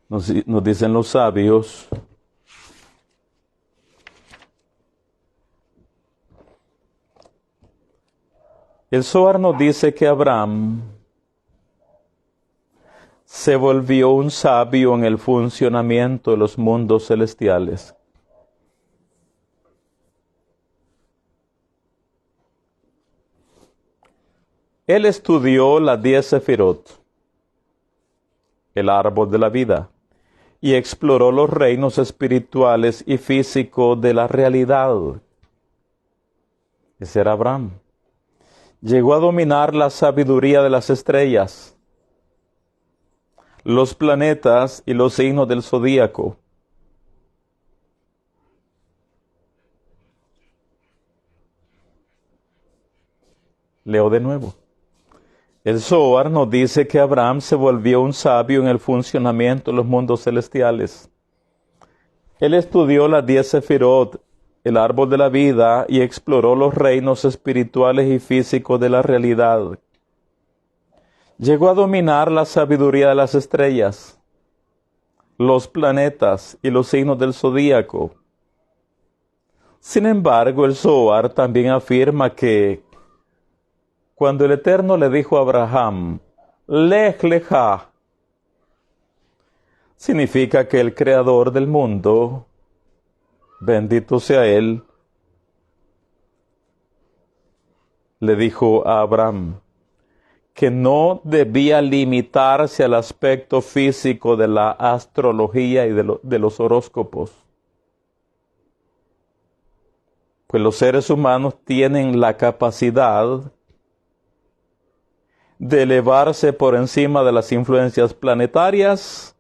Nos dicen los sabios, el Zohar nos dice que Abraham se volvió un sabio en el funcionamiento de los mundos celestiales. Él estudió las 10 sefirot, el árbol de la vida, y exploró los reinos espirituales y físicos de la realidad. Ese era Abraham. Llegó a dominar la sabiduría de las estrellas, los planetas y los signos del zodíaco. Leo de nuevo. El Zohar nos dice que Abraham se volvió un sabio en el funcionamiento de los mundos celestiales. Él estudió las 10 sefirot, el árbol de la vida, y exploró los reinos espirituales y físicos de la realidad. Llegó a dominar la sabiduría de las estrellas, los planetas y los signos del zodíaco. Sin embargo, el Zohar también afirma que cuando el Eterno le dijo a Abraham, Lech Lecha, significa que el Creador del mundo, bendito sea Él, le dijo a Abraham que no debía limitarse al aspecto físico de la astrología y de los horóscopos. Pues los seres humanos tienen la capacidad de elevarse por encima de las influencias planetarias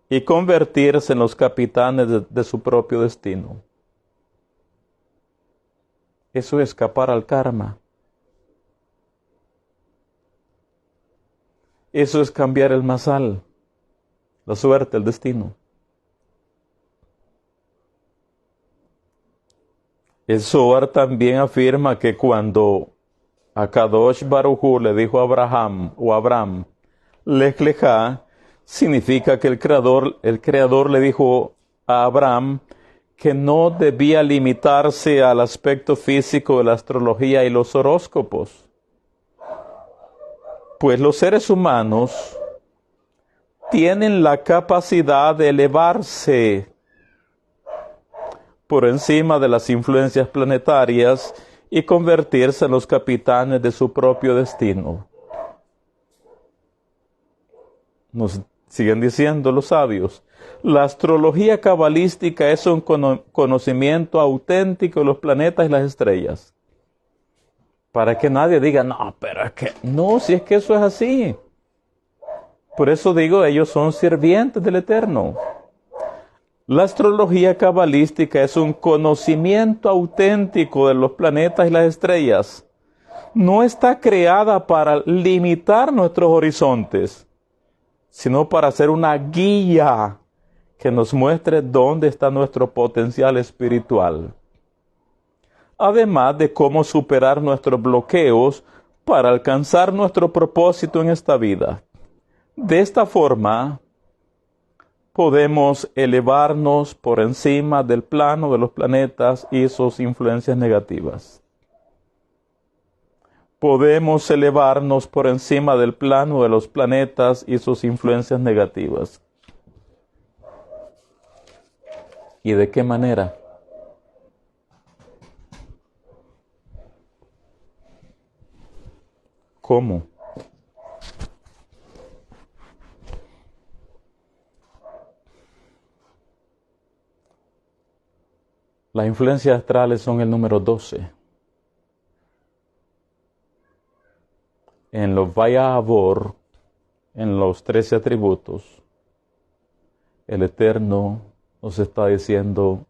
y convertirse en los capitanes de su propio destino. Eso es escapar al karma. Eso es cambiar el mazal, la suerte, el destino. El Zohar también afirma que cuando Akadosh Baruj Hu le dijo a Abraham, Lech Lecha, significa que el Creador le dijo a Abraham que no debía limitarse al aspecto físico de la astrología y los horóscopos. Pues los seres humanos tienen la capacidad de elevarse por encima de las influencias planetarias y convertirse en los capitanes de su propio destino. Nos siguen diciendo los sabios, la astrología cabalística es un conocimiento auténtico de los planetas y las estrellas. Para que nadie diga, no, pero es que, no, si es que eso es así. Por eso digo, ellos son sirvientes del Eterno. La astrología cabalística es un conocimiento auténtico de los planetas y las estrellas. no está creada para limitar nuestros horizontes, sino para ser una guía que nos muestre dónde está nuestro potencial espiritual. Además de cómo superar nuestros bloqueos para alcanzar nuestro propósito en esta vida. De esta forma, podemos elevarnos por encima del plano de los planetas y sus influencias negativas. Podemos elevarnos por encima del plano de los planetas y sus influencias negativas. ¿Y de qué manera? ¿Cómo? Las influencias astrales son el número 12. En los Vayavor, en los 13 atributos, el Eterno nos está diciendo,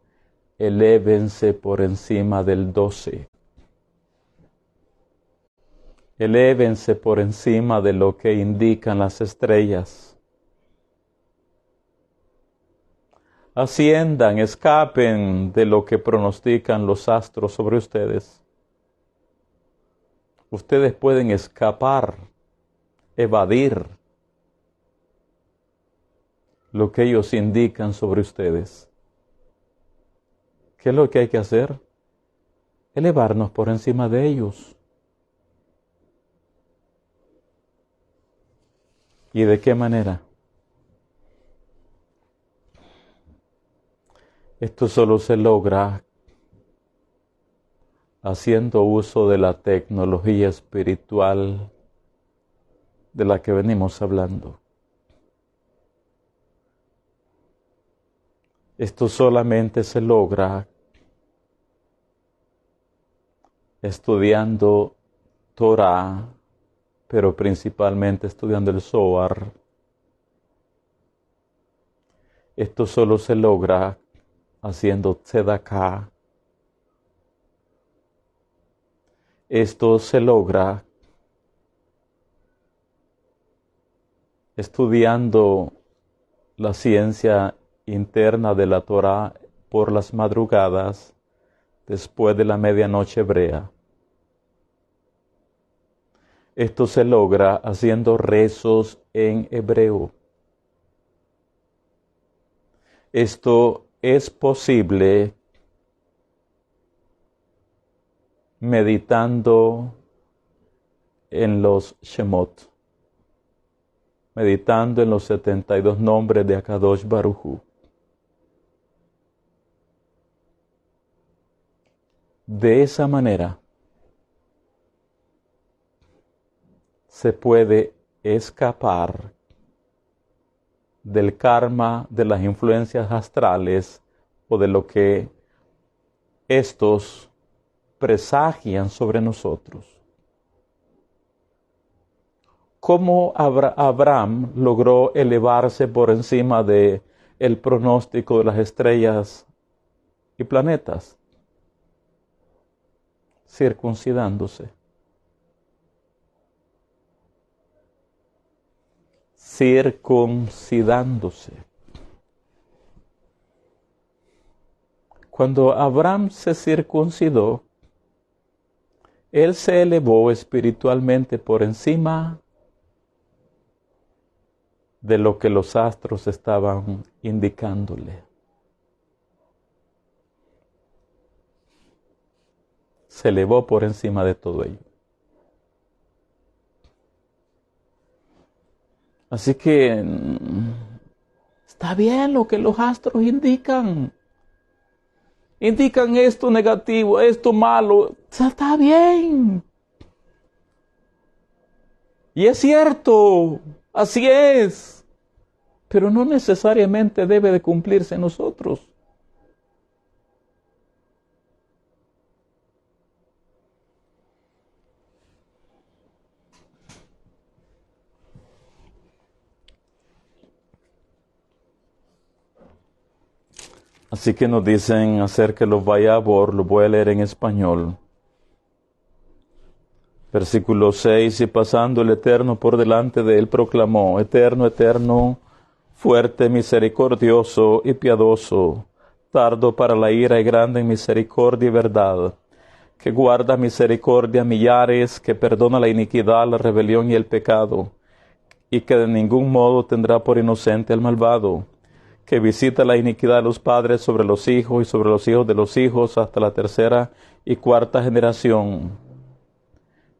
elévense por encima del 12. Elévense por encima de lo que indican las estrellas. Asciendan, escapen de lo que pronostican los astros sobre ustedes. Ustedes pueden escapar, evadir lo que ellos indican sobre ustedes. ¿Qué es lo que hay que hacer? Elevarnos por encima de ellos. ¿Y de qué manera? Esto solo se logra haciendo uso de la tecnología espiritual de la que venimos hablando. Esto solamente se logra estudiando Torah, pero principalmente estudiando el Zohar. Esto solo se logra haciendo Tzedakah. Esto se logra estudiando la ciencia interna de la Torah por las madrugadas después de la medianoche hebrea. Esto se logra haciendo rezos en hebreo. Esto es posible meditando en los Shemot, meditando en los 72 nombres de Akadosh Baruj Hu. De esa manera se puede escapar del karma de las influencias astrales o de lo que estos presagian sobre nosotros. ¿Cómo Abraham logró elevarse por encima de el pronóstico de las estrellas y planetas? Circuncidándose. Circuncidándose. Cuando Abraham se circuncidó, él se elevó espiritualmente por encima de lo que los astros estaban indicándole. Se elevó por encima de todo ello. Así que está bien lo que los astros indican. Indican esto negativo, esto malo. Está bien. Y es cierto, así es. Pero no necesariamente debe de cumplirse en nosotros. Así que nos dicen acerca de los Vayavor, lo voy a leer en español. Versículo 6, y pasando el Eterno por delante de él, proclamó: Eterno, eterno, fuerte, misericordioso y piadoso, tardo para la ira y grande en misericordia y verdad, que guarda misericordia a millares, que perdona la iniquidad, la rebelión y el pecado, y que de ningún modo tendrá por inocente al malvado, que visita la iniquidad de los padres sobre los hijos y sobre los hijos de los hijos hasta la tercera y cuarta generación.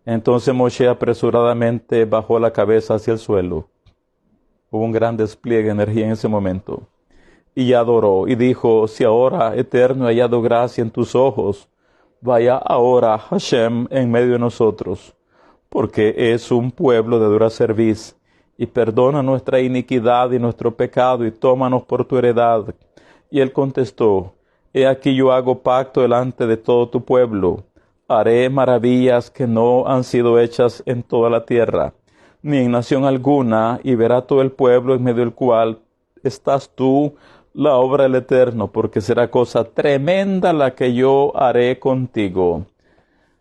Entonces Moshe apresuradamente bajó la cabeza hacia el suelo. Hubo un gran despliegue de energía en ese momento. Y adoró y dijo: si ahora, Eterno, he hallado gracia en tus ojos, vaya ahora Hashem en medio de nosotros, porque es un pueblo de dura cerviz, y perdona nuestra iniquidad y nuestro pecado, y tómanos por tu heredad. Y él contestó: he aquí yo hago pacto delante de todo tu pueblo. Haré maravillas que no han sido hechas en toda la tierra, ni en nación alguna, y verá todo el pueblo en medio del cual estás tú la obra del Eterno, porque será cosa tremenda la que yo haré contigo.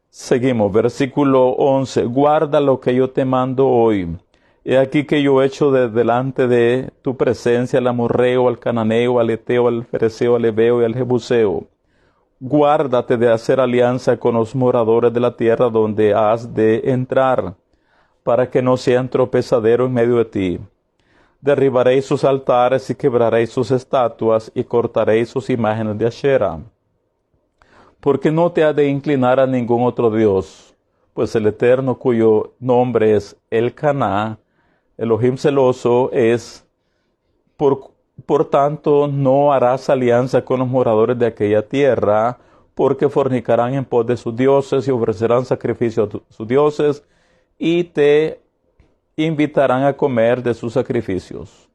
Seguimos, versículo 11. Guarda lo que yo te mando hoy. He aquí que yo echo de delante de tu presencia al amorreo, al cananeo, al eteo, al fereceo, al heveo y al jebuseo. Guárdate de hacer alianza con los moradores de la tierra donde has de entrar, para que no sean tropezadero en medio de ti. Derribaréis sus altares y quebraréis sus estatuas y cortaréis sus imágenes de Ashera. Porque no te has de inclinar a ningún otro Dios, pues el Eterno, cuyo nombre es El Caná, Elohim celoso, es. Por tanto, no harás alianza con los moradores de aquella tierra, porque fornicarán en pos de sus dioses y ofrecerán sacrificio a sus dioses, y te invitarán a comer de sus sacrificios.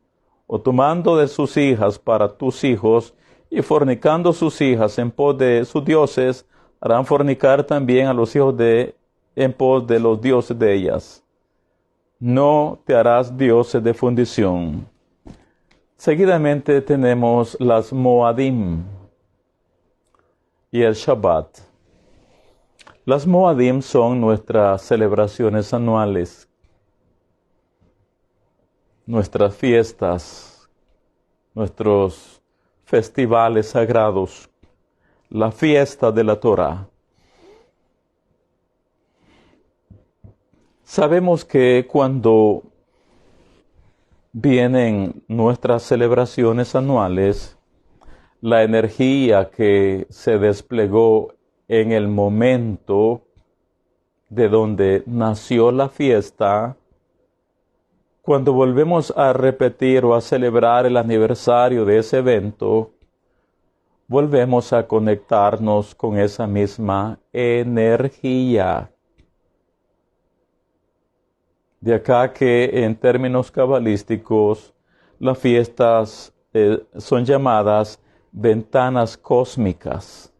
O tomando de sus hijas para tus hijos, y fornicando sus hijas en pos de sus dioses, harán fornicar también a los hijos en pos de los dioses de ellas. No te harás dioses de fundición. Seguidamente tenemos las Moadim y el Shabbat. Las Moadim son nuestras celebraciones anuales, nuestras fiestas, nuestros festivales sagrados, la fiesta de la Torah. Sabemos que cuando vienen nuestras celebraciones anuales, la energía que se desplegó en el momento de donde nació la fiesta, cuando volvemos a repetir o a celebrar el aniversario de ese evento, volvemos a conectarnos con esa misma energía. De acá que en términos cabalísticos las fiestas son llamadas ventanas cósmicas.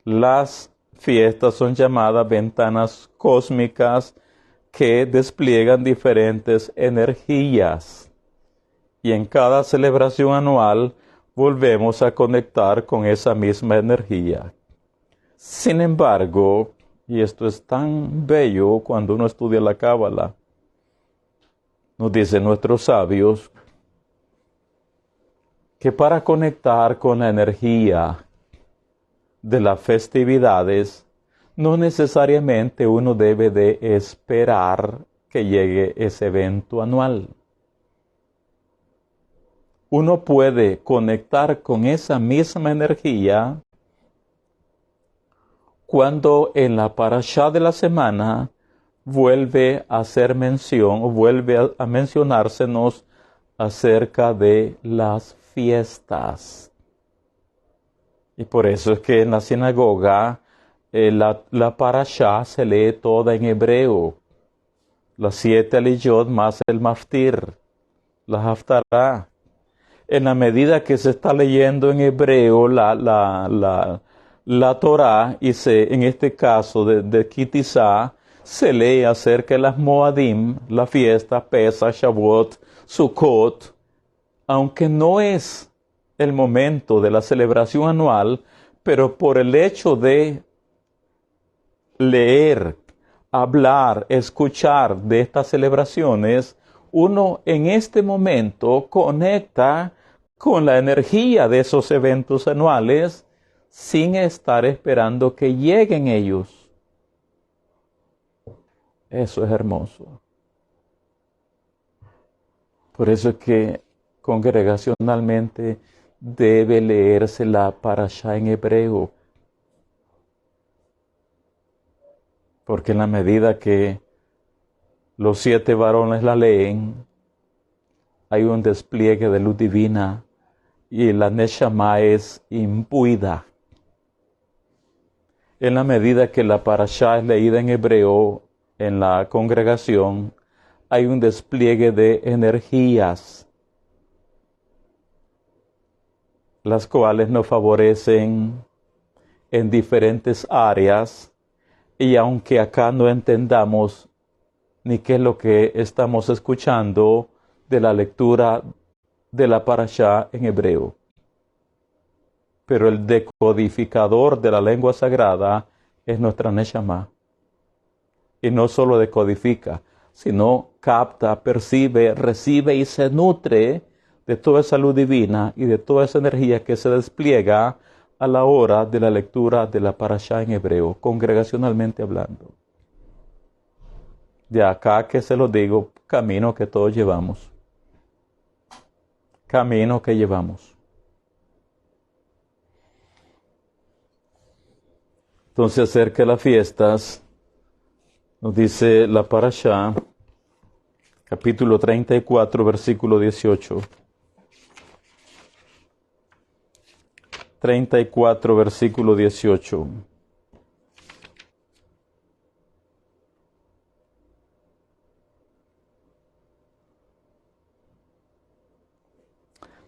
Las fiestas son llamadas ventanas cósmicas que despliegan diferentes energías. Y en cada celebración anual volvemos a conectar con esa misma energía. Sin embargo, y esto es tan bello cuando uno estudia la Cábala, nos dicen nuestros sabios que para conectar con la energía de las festividades, no necesariamente uno debe de esperar que llegue ese evento anual. Uno puede conectar con esa misma energía cuando en la parashá de la semana vuelve a hacer mención o vuelve a mencionársenos acerca de las fiestas. Y por eso es que en la sinagoga la parashá se lee toda en hebreo. Las 7 aliyot más el maftir, la haftará. En la medida que se está leyendo en hebreo la Torah, y en este caso de Kitizá, se lee acerca de las Moadim, la fiesta, Pesach, Shavuot, Sukkot, aunque no es el momento de la celebración anual, pero por el hecho de leer, hablar, escuchar de estas celebraciones, uno en este momento conecta con la energía de esos eventos anuales sin estar esperando que lleguen ellos. Eso es hermoso. Por eso es que congregacionalmente debe leerse la parashá en hebreo. Porque en la medida que los 7 varones la leen, hay un despliegue de luz divina y la Neshama es imbuida. En la medida que la parashá es leída en hebreo en la congregación, hay un despliegue de energías, las cuales nos favorecen en diferentes áreas, y aunque acá no entendamos ni qué es lo que estamos escuchando de la lectura de la parashá en hebreo, pero el decodificador de la lengua sagrada es nuestra Neshama. Y no solo decodifica, sino capta, percibe, recibe y se nutre de toda esa luz divina y de toda esa energía que se despliega a la hora de la lectura de la parashá en hebreo, congregacionalmente hablando. De acá que se lo digo, camino que todos llevamos. Camino que llevamos. Entonces, acerca de las fiestas, nos dice la parashá, capítulo 34, versículo 18. 34, versículo 18.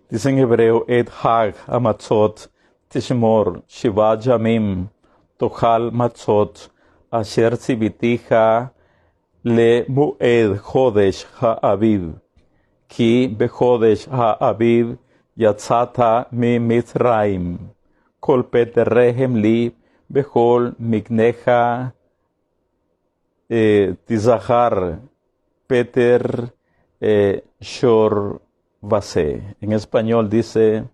Dice en hebreo, Et Hag Hamatzot Tishmor Shiva Yamim Tochal Matzot Asher Tzivitija Le Mu'ed Chodesh Ha'aviv Ki Bechodesh Ha'aviv Yatzata Mi Mitzrayim Kol Peterrehem Li Bechol Migneja Tizahar Peter Shor Vase. En español dice,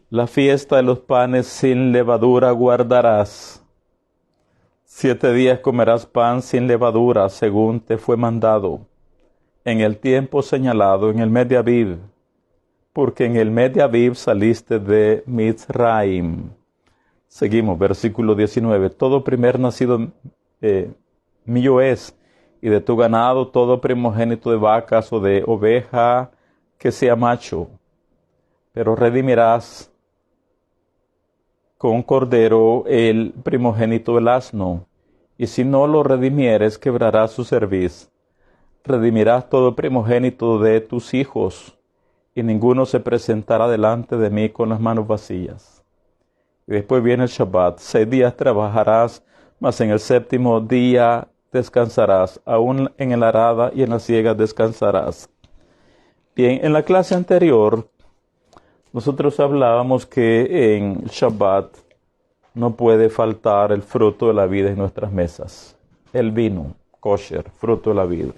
la fiesta de los panes sin levadura guardarás. 7 días comerás pan sin levadura, según te fue mandado, en el tiempo señalado, en el mes de Aviv, porque en el mes de Aviv saliste de Mitzrayim. Seguimos, versículo 19. Todo primer nacido mío es, y de tu ganado todo primogénito de vacas o de oveja que sea macho, pero redimirás con cordero el primogénito del asno, y si no lo redimieres, quebrarás su cerviz. Redimirás todo primogénito de tus hijos, y ninguno se presentará delante de mí con las manos vacías. Y después viene el Shabbat. 6 días trabajarás, mas en el 7º día descansarás. Aún en la arada y en la siega descansarás. Bien, en la clase anterior, nosotros hablábamos que en Shabbat no puede faltar el fruto de la vida en nuestras mesas. El vino, kosher, fruto de la vida.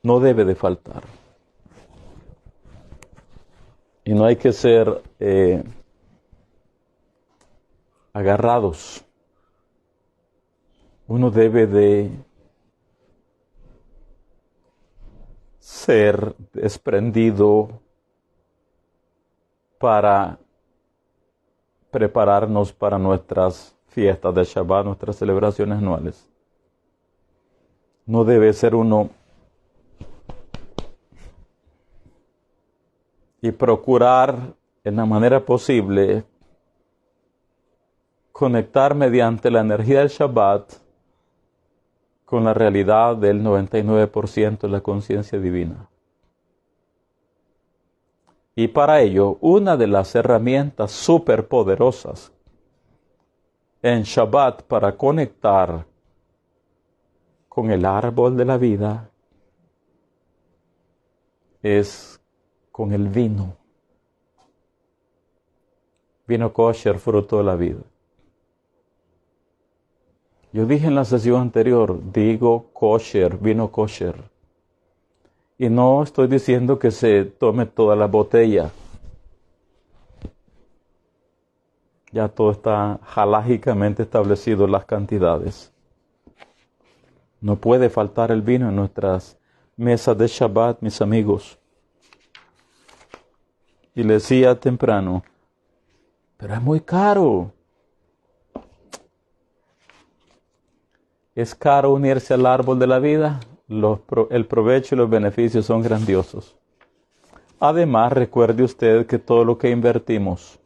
No debe de faltar. Y no hay que ser agarrados. Uno debe de ser desprendido para prepararnos para nuestras fiestas de Shabbat, nuestras celebraciones anuales. No debe ser uno y procurar en la manera posible conectar mediante la energía del Shabbat con la realidad del 99% de la conciencia divina. Y para ello, una de las herramientas superpoderosas en Shabbat para conectar con el árbol de la vida es con el vino. Vino kosher, fruto de la vida. Yo dije en la sesión anterior, digo kosher, vino kosher. Y no estoy diciendo que se tome toda la botella. Ya todo está halágicamente establecido, las cantidades. No puede faltar el vino en nuestras mesas de Shabbat, mis amigos. Y le decía temprano, pero es muy caro. ¿Es caro unirse al árbol de la vida? El provecho y los beneficios son grandiosos. Además, recuerde usted que todo lo que invertimos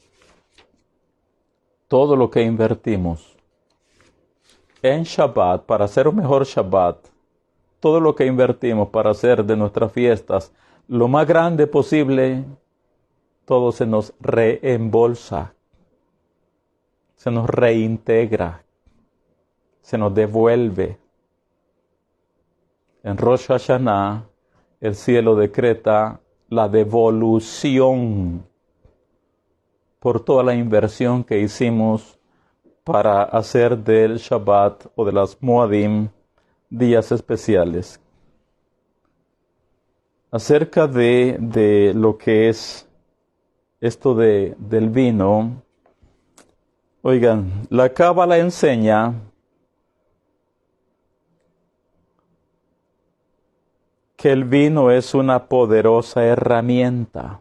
en Shabbat, para hacer un mejor Shabbat, todo lo que invertimos para hacer de nuestras fiestas lo más grande posible, todo se nos reembolsa, se nos reintegra, se nos devuelve. En Rosh Hashanah, el cielo decreta la devolución por toda la inversión que hicimos para hacer del Shabbat o de las Moadim días especiales. Acerca de lo que es esto del vino, oigan, la Cábala enseña que el vino es una poderosa herramienta.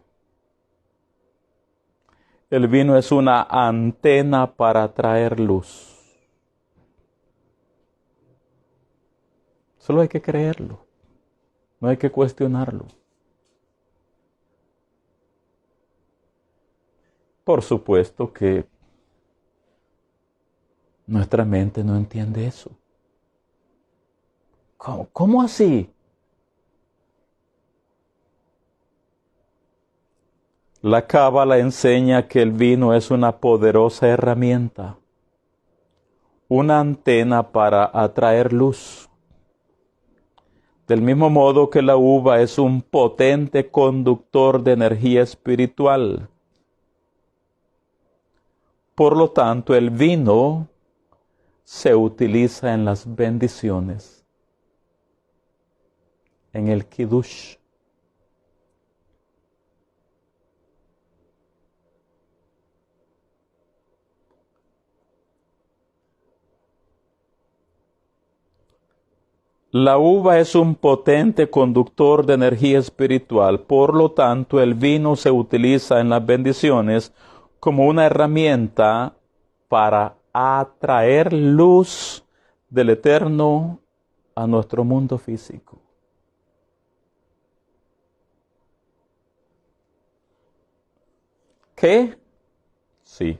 El vino es una antena para traer luz. Solo hay que creerlo. No hay que cuestionarlo. Por supuesto que nuestra mente no entiende eso. ¿Cómo así? La Cábala enseña que el vino es una poderosa herramienta, una antena para atraer luz. Del mismo modo que la uva es un potente conductor de energía espiritual. Por lo tanto, el vino se utiliza en las bendiciones, en el Kiddush. La uva es un potente conductor de energía espiritual, por lo tanto el vino se utiliza en las bendiciones como una herramienta para atraer luz del Eterno a nuestro mundo físico. ¿Qué? Sí.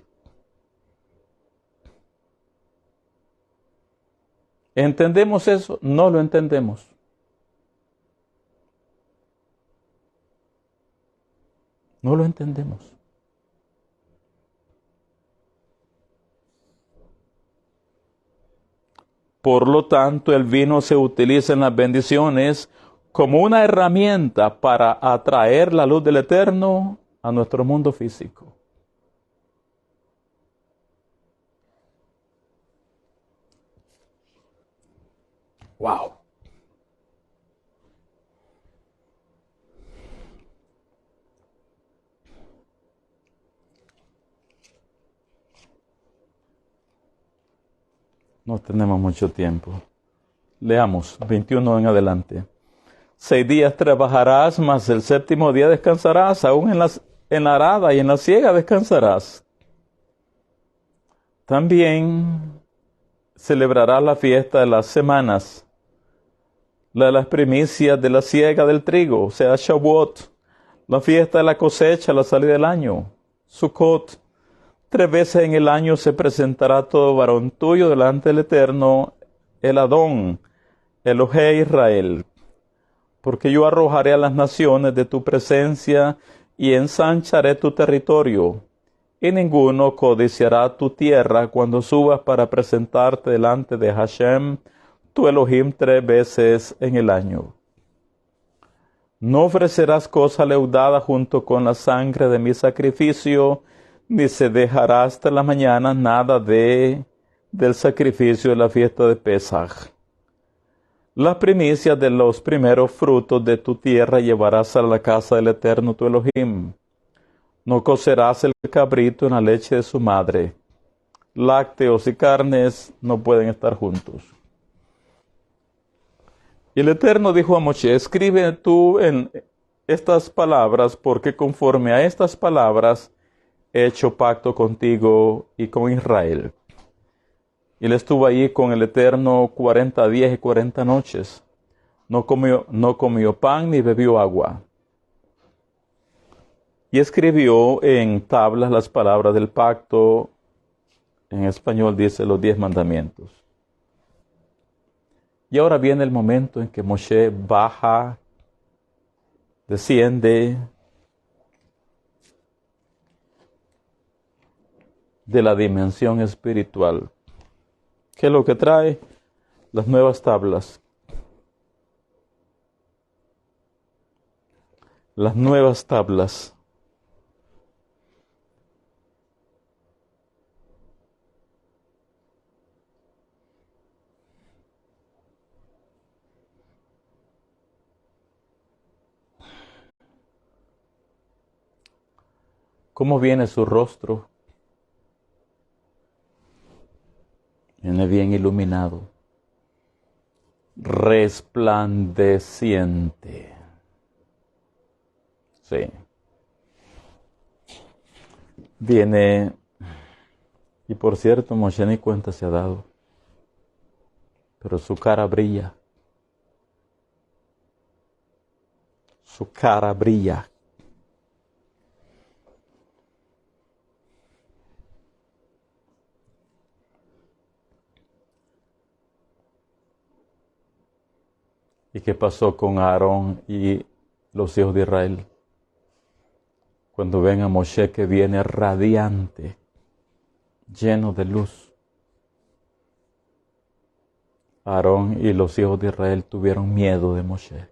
¿Entendemos eso? No lo entendemos. No lo entendemos. Por lo tanto, el vino se utiliza en las bendiciones como una herramienta para atraer la luz del Eterno a nuestro mundo físico. ¡Wow! No tenemos mucho tiempo. Leamos, 21 en adelante. 6 días trabajarás, mas el séptimo día descansarás, aún en la arada y en la siega descansarás. También celebrarás la fiesta de las semanas, la de las primicias de la siega del trigo, o sea, Shavuot, la fiesta de la cosecha, la salida del año, Sukkot. 3 veces en el año se presentará todo varón tuyo delante del Eterno, el Adón, Elohé Israel. Porque yo arrojaré a las naciones de tu presencia y ensancharé tu territorio, y ninguno codiciará tu tierra cuando subas para presentarte delante de Hashem, tu Elohim, 3 veces en el año. No ofrecerás cosa leudada junto con la sangre de mi sacrificio, ni se dejará hasta la mañana nada de del sacrificio de la fiesta de Pesaj. Las primicias de los primeros frutos de tu tierra llevarás a la casa del Eterno tu Elohim. No cocerás el cabrito en la leche de su madre. Lácteos y carnes no pueden estar juntos. Y el Eterno dijo a Moshe: escribe tú en estas palabras, porque conforme a estas palabras he hecho pacto contigo y con Israel. Y él estuvo allí con el Eterno 40 días y 40 noches. No comió pan ni bebió agua. Y escribió en tablas las palabras del pacto. En español dice los 10 mandamientos. Y ahora viene el momento en que Moshe baja, desciende de la dimensión espiritual. ¿Qué es lo que trae? Las nuevas tablas. Las nuevas tablas. ¿Cómo viene su rostro? Viene bien iluminado, resplandeciente. Sí. Viene, y por cierto, Moshe ni cuenta se ha dado, pero su cara brilla. Su cara brilla. ¿Y qué pasó con Aarón y los hijos de Israel? Cuando ven a Moshe que viene radiante, lleno de luz. Aarón y los hijos de Israel tuvieron miedo de Moshe.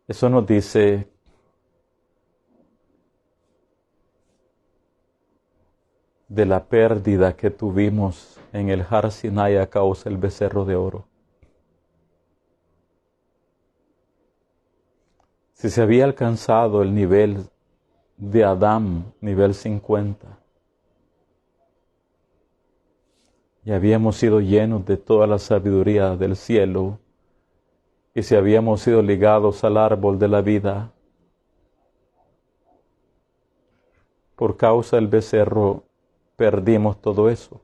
Eso nos dice de la pérdida que tuvimos en el Har Sinai a causa del becerro de oro. Si se había alcanzado el nivel de Adán, nivel 50, y habíamos sido llenos de toda la sabiduría del cielo, y si habíamos sido ligados al árbol de la vida, por causa del becerro perdimos todo eso.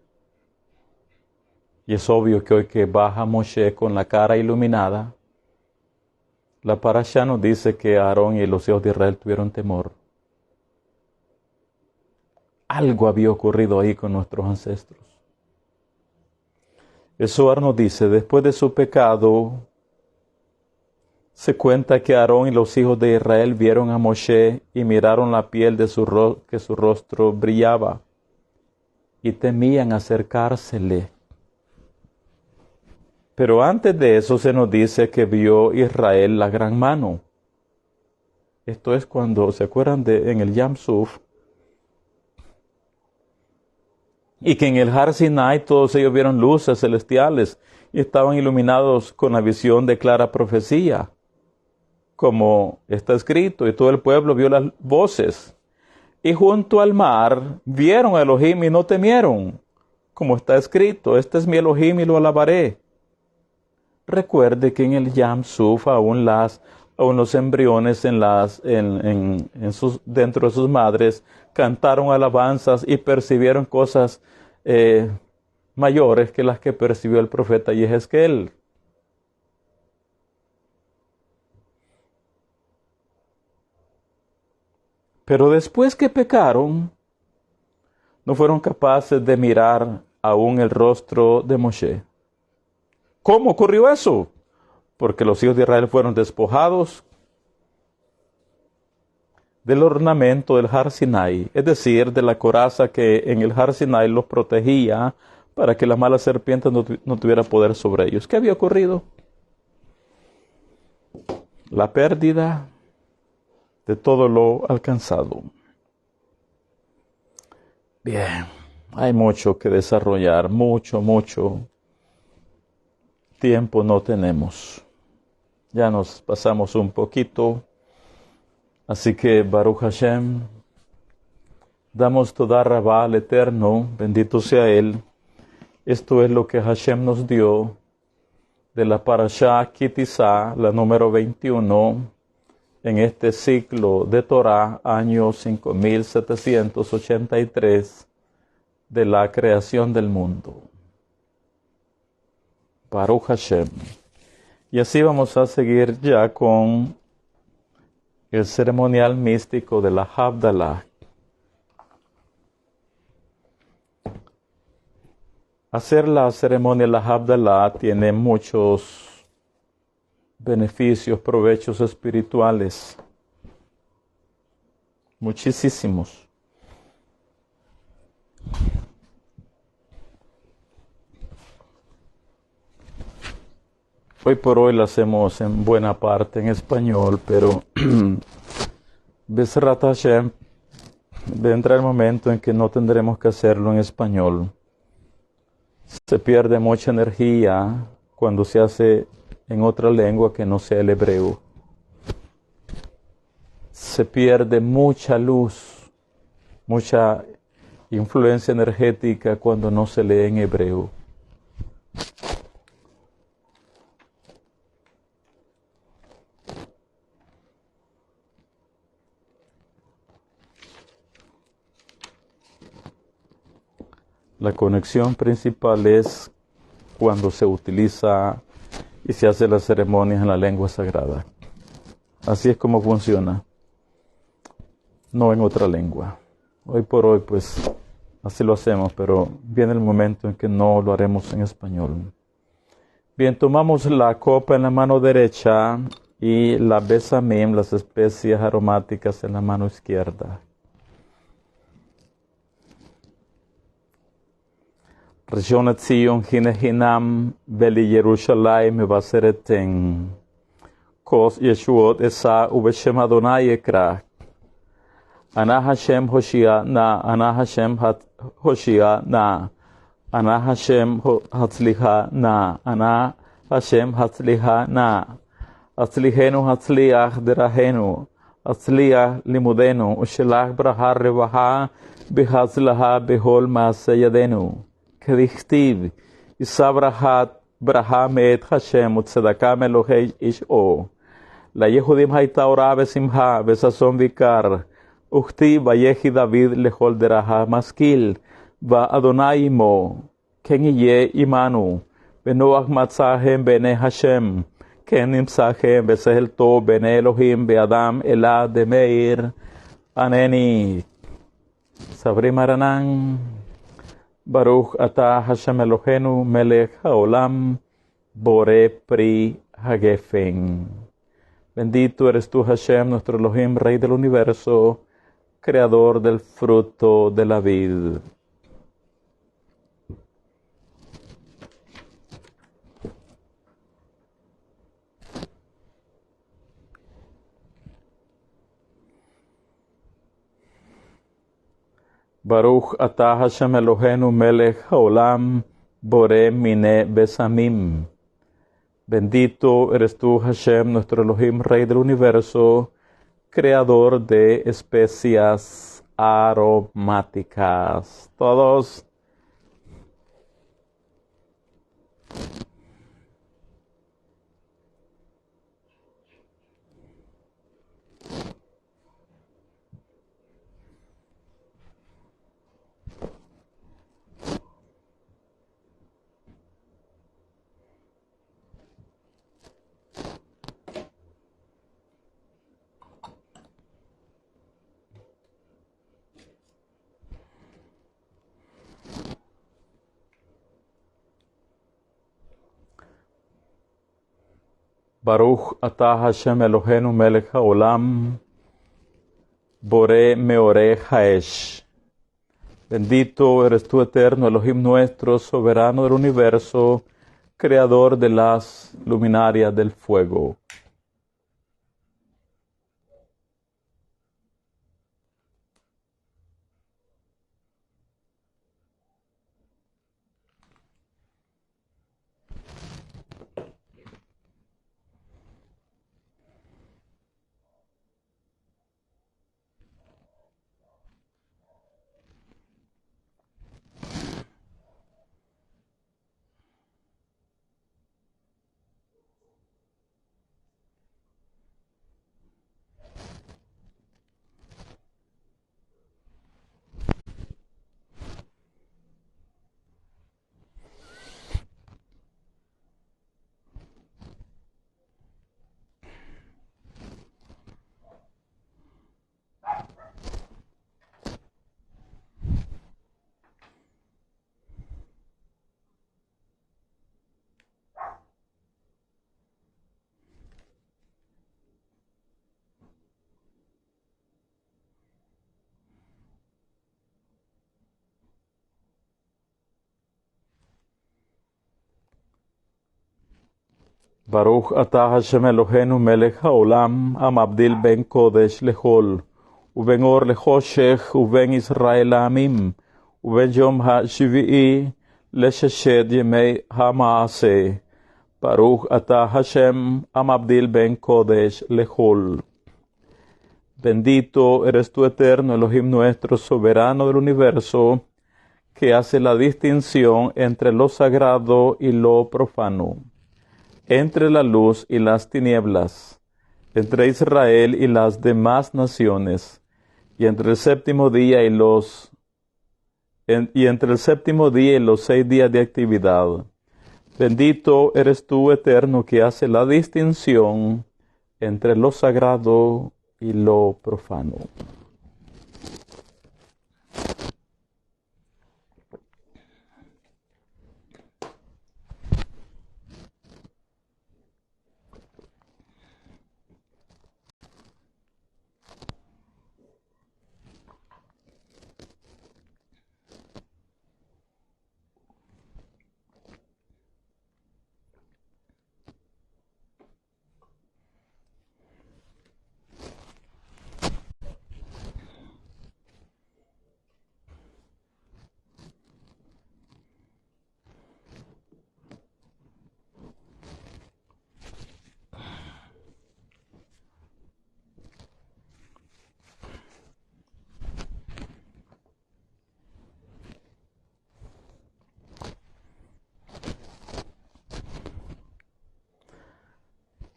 Y es obvio que hoy que baja Moshe con la cara iluminada, la parashá nos dice que Aarón y los hijos de Israel tuvieron temor. Algo había ocurrido ahí con nuestros ancestros. El Zohar nos dice, después de su pecado, se cuenta que Aarón y los hijos de Israel vieron a Moshe y miraron la piel de que su rostro brillaba y temían acercársele. Pero antes de eso se nos dice que vio Israel la gran mano. Esto es cuando, ¿se acuerdan en el Yam Suf? Y que en el Har Sinai todos ellos vieron luces celestiales y estaban iluminados con la visión de clara profecía, como está escrito, y todo el pueblo vio las voces. Y junto al mar vieron a Elohim y no temieron, como está escrito, este es mi Elohim y lo alabaré. Recuerde que en el Yam Suf aún los embriones dentro de sus madres cantaron alabanzas y percibieron cosas mayores que las que percibió el profeta Yehezkel. Pero después que pecaron, no fueron capaces de mirar aún el rostro de Moshe. ¿Cómo ocurrió eso? Porque los hijos de Israel fueron despojados del ornamento del Har Sinai, es decir, de la coraza que en el Har Sinai los protegía para que la mala serpiente no tuviera poder sobre ellos. ¿Qué había ocurrido? La pérdida de todo lo alcanzado. Bien, hay mucho que desarrollar, mucho tiempo no tenemos. Ya nos pasamos un poquito, así que Baruch Hashem, damos toda rabá al Eterno, bendito sea Él. Esto es lo que Hashem nos dio de la Parashá Kitizá, la número 21, en este ciclo de Torah, año 5783 de la creación del mundo. Baruch Hashem. Y así vamos a seguir ya con el ceremonial místico de la Havdalah. Hacer la ceremonia de la Havdalah tiene muchos beneficios, provechos espirituales. Muchísimos. Hoy por hoy lo hacemos en buena parte en español, pero Bezrat Hashem, vendrá el momento en que no tendremos que hacerlo en español. Se pierde mucha energía cuando se hace en otra lengua que no sea el hebreo. Se pierde mucha luz, mucha influencia energética cuando no se lee en hebreo. La conexión principal es cuando se utiliza y se hace las ceremonias en la lengua sagrada. Así es como funciona, no en otra lengua. Hoy por hoy, pues, así lo hacemos, pero viene el momento en que no lo haremos en español. Bien, tomamos la copa en la mano derecha y la besamim, las especias aromáticas, en la mano izquierda. Rishon LeZion Hinam Beli Yerushalayim Mevasereten Kos Yeshuot Esa Ubeshem Adonai Ekra Ana Hashem Hoshia Na Ana Hashem Hoshia Na Ana Hashem Hatzliha Na Ana Hashem Hatzliha Na Hatzlihenu Hatzliach Derahenu Hatzliach Limudenu Ushelach Brahar Revaha Behazlaha Behol Maaseyadenu כדכתיב, יישא ברכה מאת השם וצדקה מאלוהי איש או. ליהודים הייתה אורה ושמחה וששון ויקר, וכתיב ויחי דוד לכל דרכה משכיל, ואדוני עמו, כן יהיה עמנו, ונוח מצאהם בעיני השם, כן נמצאהם ושכל טוב בעיני אלוהים בידם אלה דמאיר ענני. סברי מרנן. Baruch atah Hashem Eloheinu melech haolam boré pri hagefen. Bendito eres tú, Hashem, nuestro Elohim, Rey del universo, creador del fruto de la vid. Baruch atah Hashem Eloheinu melech haolam boré mine besamim. Bendito eres tú, Hashem, nuestro Elohim, Rey del universo, creador de especias aromáticas. Todos. Baruch atah Hashem Eloheinu melech haolam boré meoré haesh. Bendito eres tú, eterno Elohim nuestro, soberano del universo, creador de las luminarias del fuego. Baruch atah Hashem Eloheinu melech haolam, המבדיל בין קודש לחול, ובין אור לחושך, ובין ישראל לעמים, ובין יום השביעי לששת ימי המעשה. Baruch atah Hashem, המבדיל בין קודש לחול. Bendito eres tú, eterno Elohim nuestro, soberano del universo, que hace la distinción entre lo sagrado y lo profano, entre la luz y las tinieblas, entre Israel y las demás naciones, y entre el séptimo día y los 6 días de actividad. Bendito eres tú, eterno, que hace la distinción entre lo sagrado y lo profano.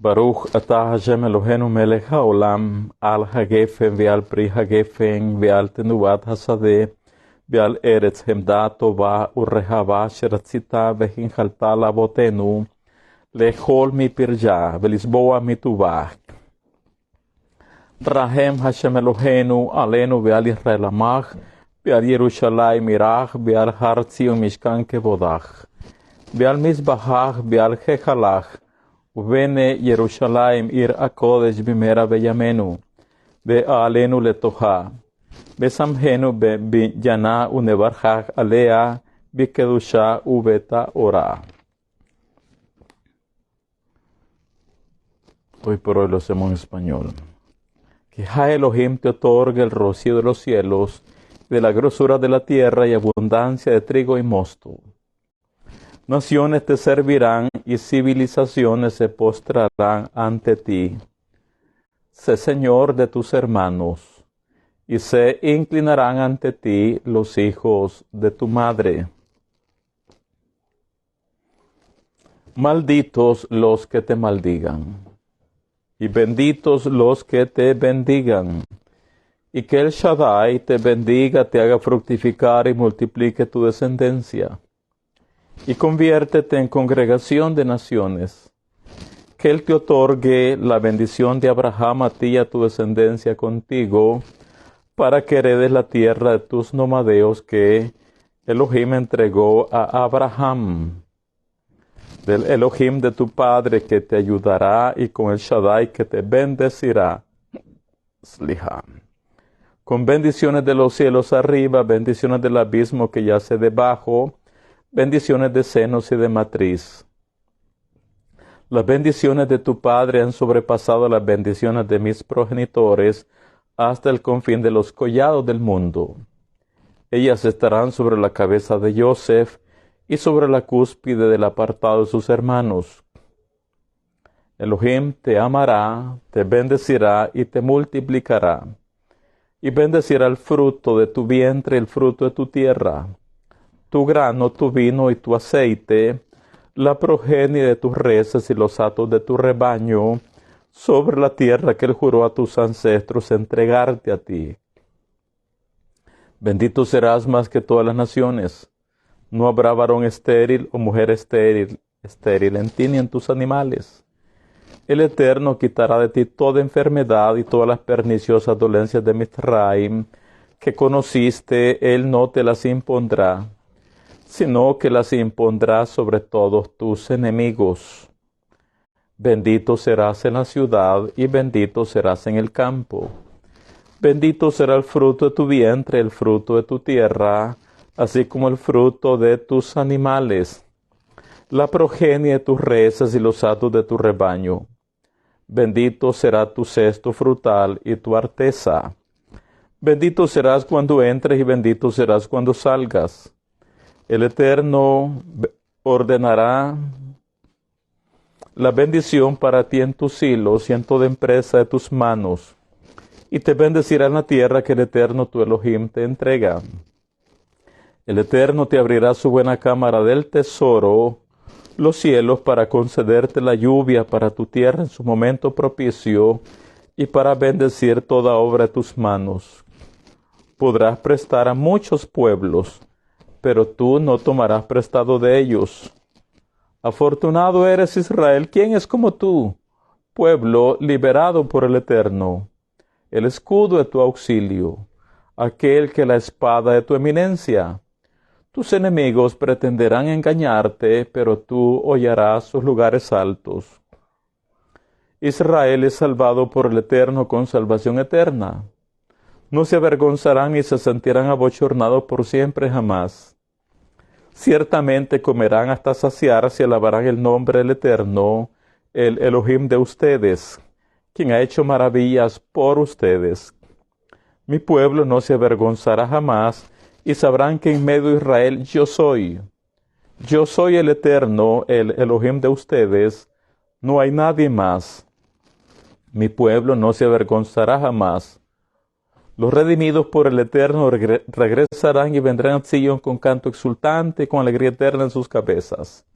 Baruch atah Hashem Eloheinu melech haolam, al hagefen ve'al pri hagefen ve'al tenuvat hasadeh ve'al eretz hemda tova urrehava sheratzita vehinchalta lavotenu lechol mipirja ve'lisboa mituvah. Rahem Hashem Eloheinu alenu ve'al Israel amach ve'al Yerushalayim irach ve'al har Tzion mishkan kevodach ve'al mizbahach ve'al hechalach ובני ירושלים עיר הקודש במהרה בימינו, ועלינו לתוכה, ושמחנו בבניינה ונברכך עליה בקדושה ובטהרה. Hoy por hoy lo hacemos en español. Que Ja Elohim te otorgue el rocío de los cielos, de la grosura de la tierra y abundancia de trigo y mosto. Naciones te servirán y civilizaciones se postrarán ante ti. Sé Señor de tus hermanos, y se inclinarán ante ti los hijos de tu madre. Malditos los que te maldigan, y benditos los que te bendigan. Y que el Shaddai te bendiga, te haga fructificar y multiplique tu descendencia. Y conviértete en congregación de naciones. Que Él te otorgue la bendición de Abraham a ti y a tu descendencia contigo, para que heredes la tierra de tus nomadeos que Elohim entregó a Abraham. Del Elohim de tu padre que te ayudará, y con el Shaddai que te bendecirá. Sliha. Con bendiciones de los cielos arriba, bendiciones del abismo que yace debajo, bendiciones de senos y de matriz. Las bendiciones de tu Padre han sobrepasado las bendiciones de mis progenitores hasta el confín de los collados del mundo. Ellas estarán sobre la cabeza de Yosef y sobre la cúspide del apartado de sus hermanos. Elohim te amará, te bendecirá y te multiplicará, y bendecirá el fruto de tu vientre y el fruto de tu tierra, tu grano, tu vino y tu aceite, la progenie de tus reses y los hatos de tu rebaño, sobre la tierra que Él juró a tus ancestros entregarte a ti. Bendito serás más que todas las naciones. No habrá varón estéril o mujer estéril en ti ni en tus animales. El Eterno quitará de ti toda enfermedad y todas las perniciosas dolencias de Mitzrayim que conociste, Él no te las impondrá, sino que las impondrás sobre todos tus enemigos. Bendito serás en la ciudad y bendito serás en el campo. Bendito será el fruto de tu vientre, el fruto de tu tierra, así como el fruto de tus animales. la progenie de tus reses y los hatos de tu rebaño. Bendito será tu cesto frutal y tu arteza. Bendito serás cuando entres y bendito serás cuando salgas. El Eterno ordenará la bendición para ti en tus hilos y en toda empresa de tus manos, y te bendecirá en la tierra que el Eterno tu Elohim te entrega. El Eterno te abrirá su buena cámara del tesoro, los cielos, para concederte la lluvia para tu tierra en su momento propicio, y para bendecir toda obra de tus manos. Podrás prestar a muchos pueblos, pero tú no tomarás prestado de ellos. Afortunado eres, Israel, ¿quién es como tú? Pueblo liberado por el Eterno, el escudo de tu auxilio, aquel que la espada de tu eminencia. Tus enemigos pretenderán engañarte, pero tú hollarás sus lugares altos. Israel es salvado por el Eterno con salvación eterna. No se avergonzarán ni se sentirán abochornados por siempre jamás. Ciertamente comerán hasta saciarse y alabarán el nombre del Eterno, el Elohim de ustedes, quien ha hecho maravillas por ustedes. Mi pueblo no se avergonzará jamás, y sabrán que en medio de Israel yo soy. Yo soy el Eterno, el Elohim de ustedes, no hay nadie más. Mi pueblo no se avergonzará jamás. Los redimidos por el Eterno regresarán y vendrán a Sion con canto exultante, con alegría eterna en sus cabezas.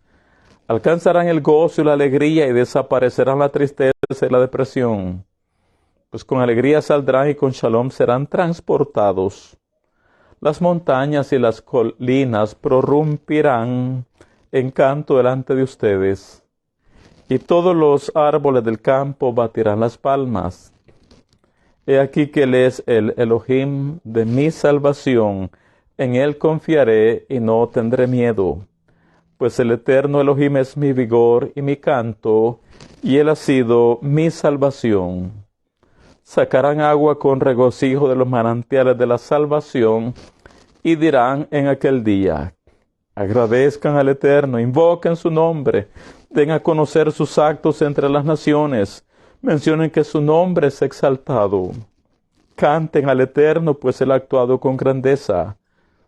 Alcanzarán el gozo y la alegría y desaparecerán la tristeza y la depresión, pues con alegría saldrán y con shalom serán transportados. Las montañas y las colinas prorrumpirán en canto delante de ustedes, y todos los árboles del campo batirán las palmas. He aquí que Él es el Elohim de mi salvación, en Él confiaré y no tendré miedo, pues el eterno Elohim es mi vigor y mi canto, y Él ha sido mi salvación. Sacarán agua con regocijo de los manantiales de la salvación, y dirán en aquel día: agradezcan al Eterno, invoquen su nombre, den a conocer sus actos entre las naciones, mencionen que su nombre es exaltado. Canten al Eterno, pues Él ha actuado con grandeza.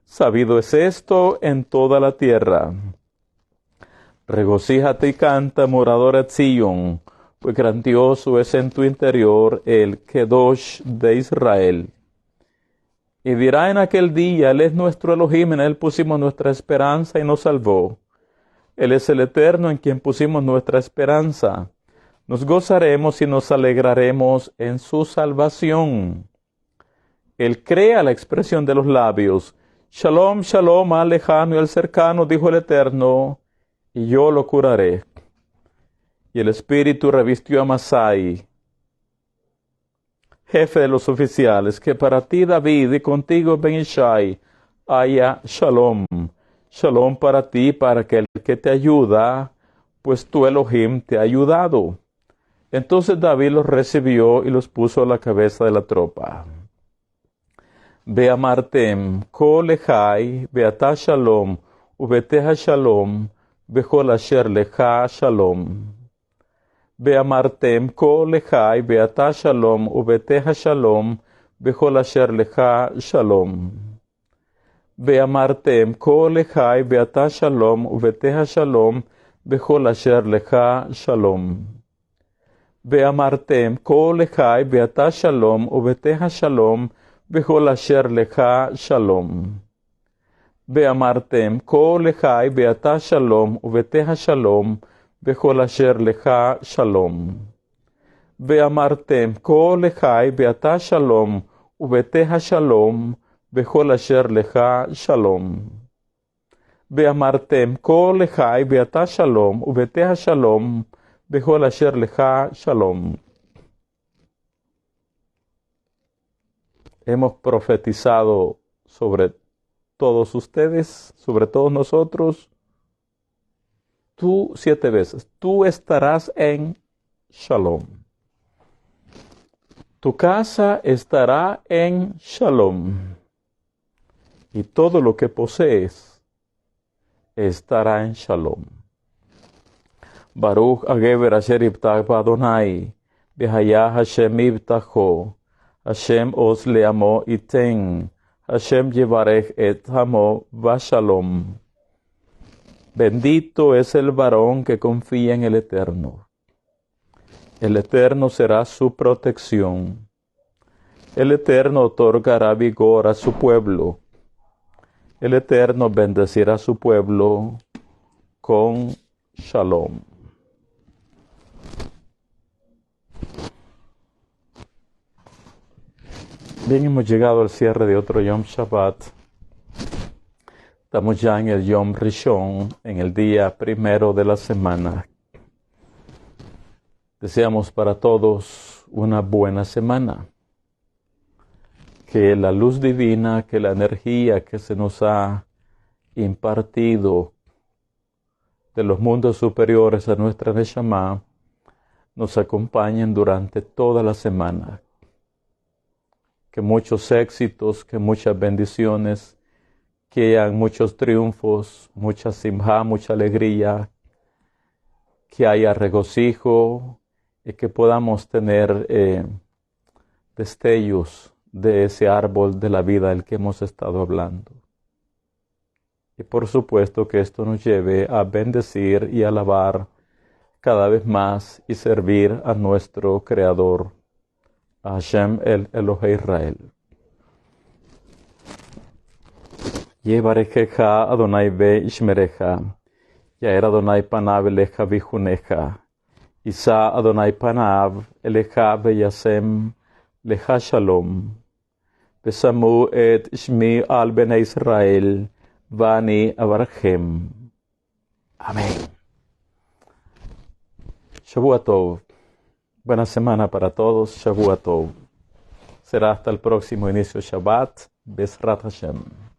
Sabido es esto en toda la tierra. Regocíjate y canta, moradora de Sion, pues grandioso es en tu interior el Kedosh de Israel. Y dirá en aquel día: Él es nuestro Elohim, en Él pusimos nuestra esperanza y nos salvó. Él es el Eterno en quien pusimos nuestra esperanza. Nos gozaremos y nos alegraremos en su salvación. Él crea la expresión de los labios. Shalom, shalom al lejano y al cercano, dijo el Eterno, y yo lo curaré. Y el Espíritu revistió a Masai, jefe de los oficiales, que para ti, David, y contigo, Ben-Ishai, haya shalom. Shalom para ti, para aquel que te ayuda, pues tu Elohim te ha ayudado. Entonces David los recibió y los puso a la cabeza de la tropa. Beamartem, Kol Echai, Beata Shalom, Ubeteja Shalom, Bechol Asher Lecha Shalom. Beamartem, Kol Echai, Beata Shalom, Ubeteja Shalom, Bechol Asher Lecha Shalom. Beamartem, Kol Echai, Beata Shalom, Ubeteja Shalom, Bechol Asher Lecha Shalom. Beamartem, Kol Echai, Beata Shalom, Ubeteja Shalom, Bechol Asher Lecha Shalom. Beamartem, Kol Echai, Beata Shalom, Ubeteja Shalom, Bechol Asher Lecha Shalom. Beamartem, Kol Echai, Beata Shalom, Ubeteja Shalom, Bechol Asher Lecha Shalom. Beamartem, Kol Echai, Beata Shalom, Ubeteja Shalom, Bechol Asher Lecha Shalom. Hemos profetizado sobre todos ustedes, sobre todos nosotros. Tú 7 veces, tú estarás en Shalom. Tu casa estará en Shalom. Y todo lo que posees estará en Shalom. Baruch Ageber Asher Yibtach B'Adonai, B'Haya Hashem Yibtacho, Hashem Os Leamo Iten, Hashem Yevarech Et Hamo Vashalom. Bendito es el varón que confía en el Eterno. El Eterno será su protección. El Eterno otorgará vigor a su pueblo. El Eterno bendecirá a su pueblo con Shalom. Bien, hemos llegado al cierre de otro Yom Shabbat. Estamos ya en el Yom Rishon, en el día primero de la semana. Deseamos para todos una buena semana. Que la luz divina, que la energía que se nos ha impartido de los mundos superiores a nuestra Neshama nos acompañen durante toda la semana. Que muchos éxitos, que muchas bendiciones, que hayan muchos triunfos, mucha simjá, mucha alegría, que haya regocijo y que podamos tener destellos de ese árbol de la vida del que hemos estado hablando. Y por supuesto que esto nos lleve a bendecir y alabar cada vez más y servir a nuestro Creador, a Hashem el Elohei Israel. Yevarechecha Adonai ve'ishmerecha, Yair Adonai panav elecha vichunecha, Isa Adonai panav elecha ve'yasem lecha shalom, Vesamu et shmi al bnei Israel, Vani avarchem. Amén. Shavua Tov. Buena semana para todos. Shavua Tov. Será hasta el próximo inicio Shabbat. Bezrat Hashem.